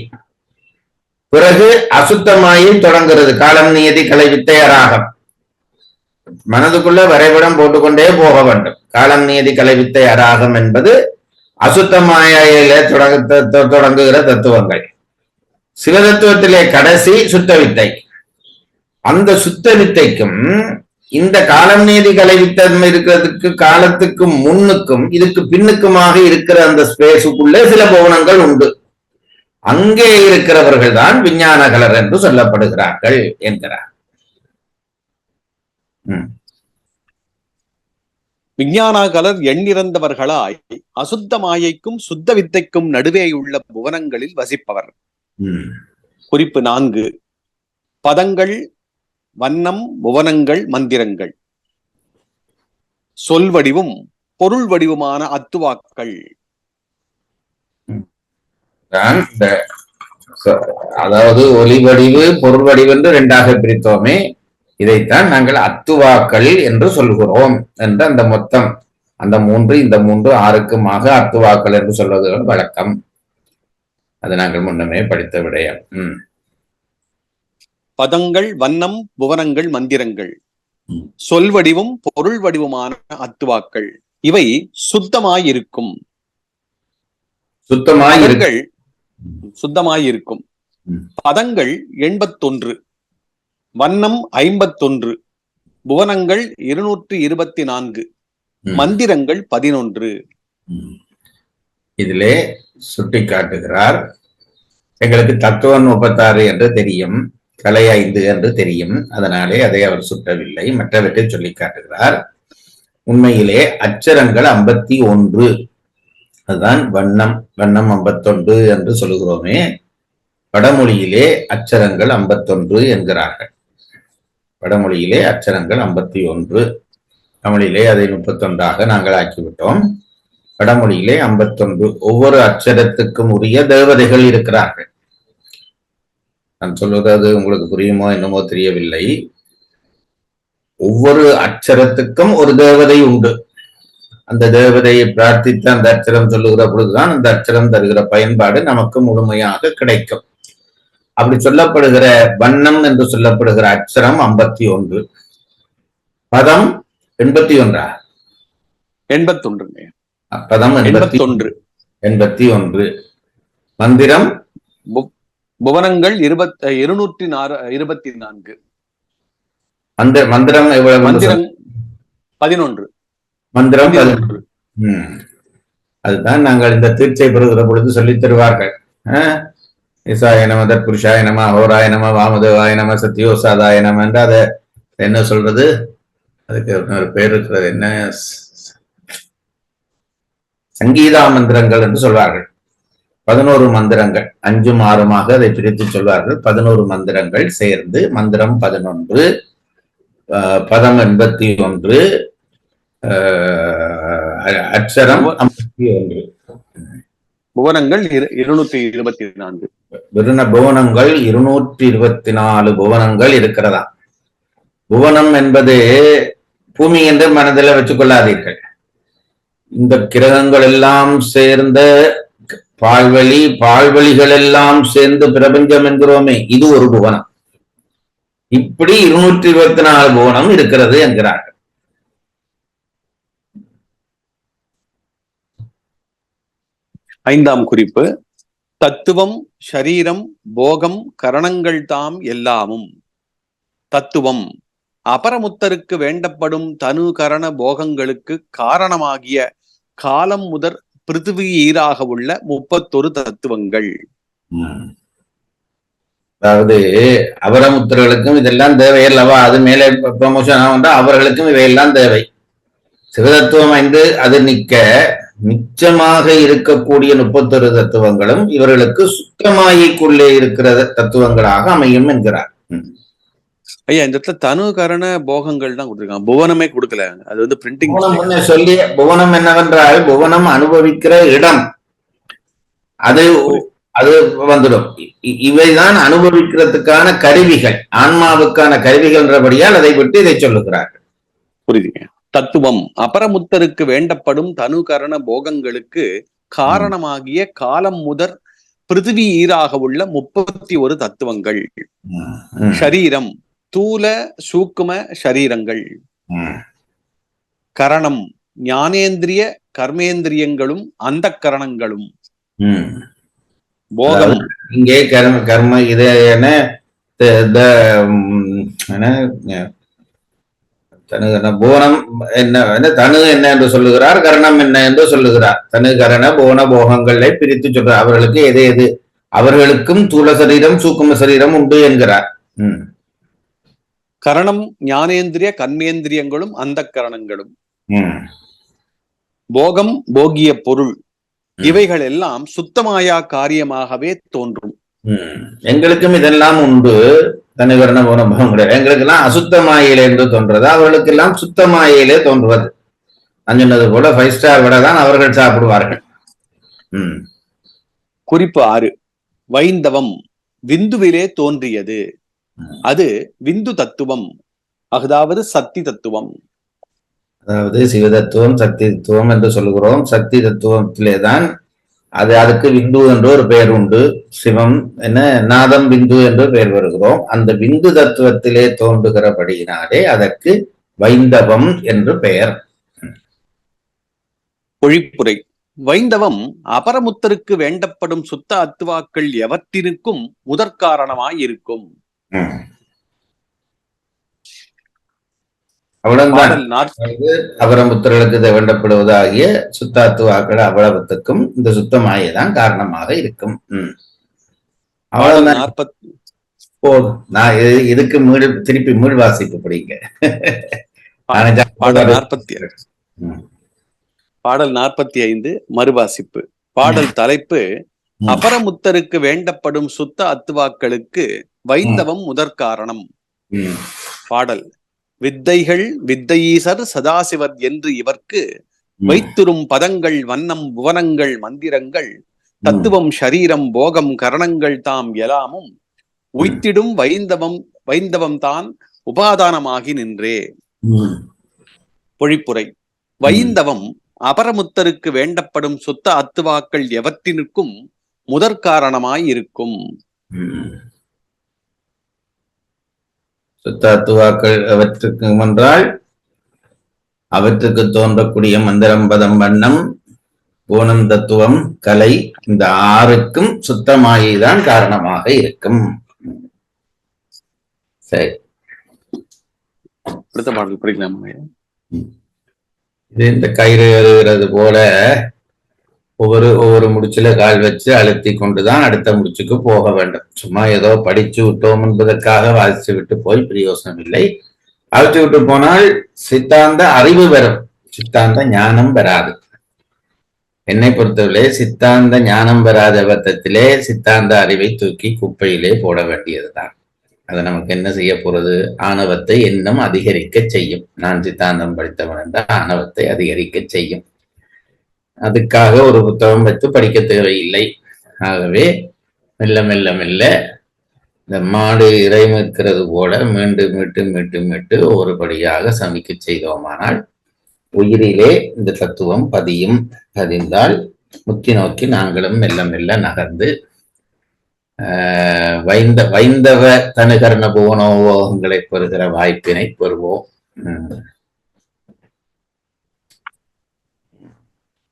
பிறகு அசுத்தமாயை தொடங்குறது. காலம், நியதி, கலை, வித்தை, அராகம். மனதுக்குள்ள வரைபடம் போட்டுக்கொண்டே போக வேண்டும். காலம், நியதி, கலை, வித்தை, அராகம் என்பது அசுத்தமாயில தொடங்குகிற தத்துவங்கள். சிவதத்துவத்திலே கடைசி சுத்த வித்தை. அந்த சுத்த வித்தைக்கும் இந்த காலம் நீதி கலைவித்தன்மை இருக்கிறதுக்கு காலத்துக்கு முன்னுக்கும் இதுக்கு பின்னுக்குமாக இருக்கிற அந்த ஸ்பேஸுக்குள்ளே சில புவனங்கள் உண்டு. அங்கே இருக்கிறவர்கள் தான் விஞ்ஞானகலர் என்று சொல்லப்படுகிறார்கள் என்கிறார். விஞ்ஞானகலர் எண்ணிறந்தவர்களாய் அசுத்த மாயைக்கும் சுத்த வித்தைக்கும் நடுவேயுள்ள புவனங்களில் வசிப்பவர். குறிப்பு 4. பதங்கள், வண்ணம், புவனங்கள், மந்திரங்கள், சொல் வடிவும் பொருள் வடிவுமான அத்துவாக்கள். அதாவது ஒலி வடிவு பொருள் வடிவு என்று 2ஆக பிரித்தோமே, இதைத்தான் நாங்கள் அத்துவாக்கள் என்று சொல்கிறோம் என்று அந்த மொத்தம் அந்த 3 இந்த 3 6க்குமாக அத்துவாக்கள் என்று சொல்வது வழக்கம். அது நாங்கள் முன்னமே படித்த விடயம். பதங்கள், வண்ணம், புவனங்கள், மந்திரங்கள், சொல் வடிவும் பொருள் வடிவுமான அத்துவாக்கள் இவை சுத்தமாயிருக்கும். சுத்தமாயிருக்கும். பதங்கள் 81, வண்ணம் 51, புவனங்கள் 224, மந்திரங்கள் 11. இதிலே சுட்டி காட்டுகிறார், எங்களுக்கு தத்துவம் 36 என்று தெரியும், கலை 5 என்று தெரியும், அதனாலே அதை அவர் சுட்டவில்லை, மற்றவற்றை சொல்லி காட்டுகிறார். உண்மையிலே அச்சரங்கள் 51, அதுதான் வண்ணம் 51 என்று சொல்லுகிறோமே, வடமொழியிலே அச்சரங்கள் 51 என்கிறார்கள். வடமொழியிலே அச்சரங்கள் 51, தமிழிலே அதை 31ஆக நாங்கள் ஆக்கிவிட்டோம். வடமொழியிலே 51. ஒவ்வொரு அச்சரத்துக்கும் உரிய தேவதைகள் இருக்கிறார்கள். நான் சொல்வது அது உங்களுக்கு புரியுமோ என்னமோ தெரியவில்லை. ஒவ்வொரு அச்சரத்துக்கும் ஒரு தேவதை உண்டு. அந்த தேவதையை பிரார்த்தித்து அந்த அச்சரம் சொல்லுகிற பொழுதுதான் அந்த அச்சரம் தருகிற பயன்பாடு நமக்கு முழுமையாக கிடைக்கும். அப்படி சொல்லப்படுகிற வண்ணம் என்று சொல்லப்படுகிற அச்சரம் 51, பதம் 81. 81. பதம் 81, மந்திரம் புவனங்கள் 224. அந்த மந்திரம் எவ்வளவு? மந்திரம் 11. மந்திரம் 11. அதுதான் நாங்கள் இந்த தீட்சை பெறுகிற பொழுது சொல்லித் தருவார்கள். இசாய நம, தத்புருஷாய நம, அஹோராய நம, வாமதேவாய நம, சத்யோசாதாய நம என்று அதை என்ன சொல்றது, அதுக்கு ஒரு பேர் இருக்கிறது, என்ன, சங்கீதா மந்திரங்கள் என்று சொல்வார்கள். 11 மந்திரங்கள், 5ம் 6மாக அதை பிரித்து சொல்வார்கள். 11 மந்திரங்கள் சேர்ந்து மந்திரம் 11, பதம் 81, அட்சரம் 51. புவனங்கள் 224. புவனங்கள் 224 புவனங்கள் இருக்கிறதா. புவனம் என்பது பூமி என்று மனதில் வச்சுக் கொள்ளாதீர்கள். இந்த கிரகங்கள் எல்லாம் சேர்ந்த பால்வழிகள் எல்லாம் சேர்ந்து பிரபஞ்சம் என்கிறோமே, இது ஒரு புவனம். இப்படி 224 புவனம் இருக்கிறது என்கிறார்கள். ஐந்தாம் குறிப்பு, தத்துவம், ஷரீரம், போகம், கரணங்கள் தாம் எல்லாமும். தத்துவம் அபரமுத்தருக்கு வேண்டப்படும் தனு கரண போகங்களுக்கு காரணமாகிய காலம் முதற் பிருத்திவி ஈராக உள்ள 31 தத்துவங்கள். அதாவது அபரமுத்தர்களுக்கும் இதெல்லாம் தேவையல்லவா, அது மேலே ப்ரமோஷன் வந்தா அவர்களுக்கும் இவையெல்லாம் தேவை. சிவதத்துவம் 5 அது நிக்க மிச்சமாக இருக்கக்கூடிய 31 தத்துவங்களும் இவர்களுக்கு சுத்தமாயிக்குள்ளே இருக்கிற தத்துவங்களாக அமையும் என்கிறார். ஐயா, இந்த இடத்துல தனு கரண போகங்கள் தான் கொடுத்திருக்காங்க, புவனமே கொடுக்கல. அது வந்து பிரிண்டிங் சொல்லி, புவனம் என்னவென்றால் புவனம் அனுபவிக்கிற இடம், அது அது வந்துடும். இவைதான் அனுபவிக்கிறதுக்கான கருவிகள், ஆன்மாவுக்கான கருவிகள் என்றபடியால் அதை விட்டு இதை சொல்லுகிறார்கள். புரியுதுங்க. தத்துவம் அபரமுத்தருக்கு வேண்டப்படும் தனு கரண போகங்களுக்கு காரணமாகிய காலம் முதற் பிருத்திவி ஈராக உள்ள 31 தத்துவங்கள். ஷரீரம் தூல சூக்கும ஷரீரங்கள். கரணம் ஞானேந்திரிய கர்மேந்திரியங்களும் அந்த கரணங்களும். போகம் இங்கே கர்ம இது தனுகரண போனம் என்ன தனு என்ன என்று சொல்லுகிறார், கரணம் என்ன என்று சொல்லுகிறார். தனு கரண போன போகங்களை பிரித்து சொல்றார். அவர்களுக்கு எது எது, அவர்களுக்கும் தூல சரீரம் சூக்கும சரீரம் உண்டு என்கிறார். கரணம் ஞானேந்திரிய கர்மேந்திரியங்களும் அந்த கரணங்களும், போகம் போகிய பொருள், இவைகள் எல்லாம் சுத்தமாயா காரியமாகவே தோன்றும். எங்களுக்கும் இதெல்லாம் உண்டு. தனுகரண போன போகம் கிடையாது. எங்களுக்கு எல்லாம் அசுத்தமாயிலே என்று தோன்றது, அவர்களுக்கு எல்லாம் சுத்தமாயிலே தோன்றுவது. நான் சொன்னது போல 5 ஸ்டார் வடை தான் அவர்கள் சாப்பிடுவார்கள். குறிப்பு 6. வைந்தவம் விந்துவிலே தோன்றியது. அது விந்து தத்துவம், அதாவது சக்தி தத்துவம். அதாவது சிவ தத்துவம் சக்தி தத்துவம் என்று சொல்லுகிறோம். சக்தி தத்துவத்திலேதான் அது, அதுக்கு விந்து என்று ஒரு பெயர் உண்டு. சிவம் என்ன நாதம் பிந்து என்று பெயர் வருகிறோம். அந்த விந்து தத்துவத்திலே தோன்றுகிறபடியினாலே அதற்கு வைந்தவம் என்று பெயர். பொழிப்புரை. வைந்தவம் அபரமுத்தருக்கு வேண்டப்படும் சுத்த அத்துவாக்கள் எவற்றினுக்கும் முதற்காரணமாயிருக்கும். அவ்வளவுதான். அபரமுத்தர்களுக்கு வேண்டப்படுவதாகிய சுத்தாத்துவாக்கள் அவ்வளவுத்துக்கும் இந்த சுத்தமாயதான் காரணமாக இருக்கும். அவ்வளவுதான். போதும். நான் இதுக்கு திருப்பி மீள் வாசிப்பு படிங்க. பாடல் 45 மறுவாசிப்பு. பாடல் தலைப்பு அபரமுத்தருக்கு வேண்டப்படும் சுத்த அத்துவாக்களுக்கு வைந்தவம் முதற்காரணம். பாடல். வித்தைகள் வித்தையீசர் சதாசிவர் என்று இவர்க்கு வைத்திரும் பதங்கள் வண்ணம் புவனங்கள் மந்திரங்கள் தத்துவம் ஷரீரம் போகம் கரணங்கள் தாம் எல்லாமும் உய்த்திடும் வைந்தவம் தான் உபாதானமாகி நின்றே. பொழிப்புரை. வைந்தவம் அபரமுத்தருக்கு வேண்டப்படும் சுத்த அத்துவாக்கள் எவற்றினுக்கும் முதற்காரணமாயிருக்கும். சுத்தாத்துவாக்கள் அவற்றுக்கும் என்றால் அவற்றுக்கு தோன்றக்கூடிய மந்திரம் பதம் வண்ணம் கோணம் தத்துவம் கலை, இந்த 6க்கும் சுத்தமாயிதான் காரணமாக இருக்கும். சரி, அடுத்த பாடல் படிக்கலாம். இது இந்த கயிறு எழுதுறது போல ஒவ்வொரு முடிச்சுல கால் வச்சு அழுத்தி கொண்டுதான் அடுத்த முடிச்சுக்கு போக வேண்டும். சும்மா ஏதோ படிச்சு விட்டோம் என்பதற்காக வாசிச்சு விட்டு போய் பிரயோசனம் இல்லை. அழுத்தி விட்டு போனால் சித்தாந்த அறிவு வரும், சித்தாந்த ஞானம் வராது. என்னை பொறுத்தவரை சித்தாந்த ஞானம் வராத பட்சத்திலே சித்தாந்த அறிவை தூக்கி குப்பையிலே போட வேண்டியதுதான். அது நமக்கு என்ன செய்ய போறது? ஆணவத்தை இன்னும் அதிகரிக்க செய்யும். நான் சித்தாந்தம் படித்தவன் என்றால் ஆணவத்தை அதிகரிக்க செய்யும். அதுக்காக ஒரு புத்தகம் வைத்து படிக்க தேவையில்லை. ஆகவே மெல்ல மெல்ல மெல்ல இந்த மாடு இறைமிக்கிறது போல மீண்டும் மீண்டும் மீண்டும் மீட்டு ஒருபடியாக சமிக்க செய்தோமானால் உயிரிலே இந்த தத்துவம் பதிந்தால் முத்தி நோக்கி நாங்களும் மெல்ல மெல்ல நகர்ந்து வைந்தவ தனுகரண புவனோகங்களை பெறுகிற வாய்ப்பினை பெறுவோம்.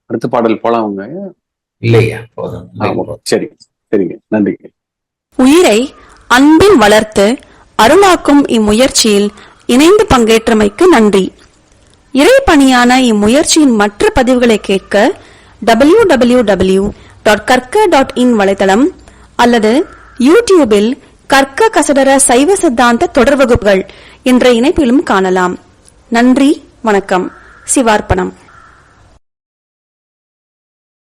அடுத்த பாடல் போலாம். இல்லையா? போதும். சரி, சரிங்க, நன்றி. உயிரை அன்பில் வளர்த்து அருளாக்கும் இம்முயற்சியில் இணைந்து பங்கேற்றமைக்கு நன்றி. இறைப்பணியான இம்முயற்சியின் மற்ற பதிவுகளை கேட்க www.karka.in வலைத்தளம் அல்லது யூடியூபில் கற்க கசடர சைவ சித்தாந்த தொடர் வகுப்புகள் என்ற இணைப்பிலும் காணலாம். நன்றி, வணக்கம். சிவார்ப்பணம்.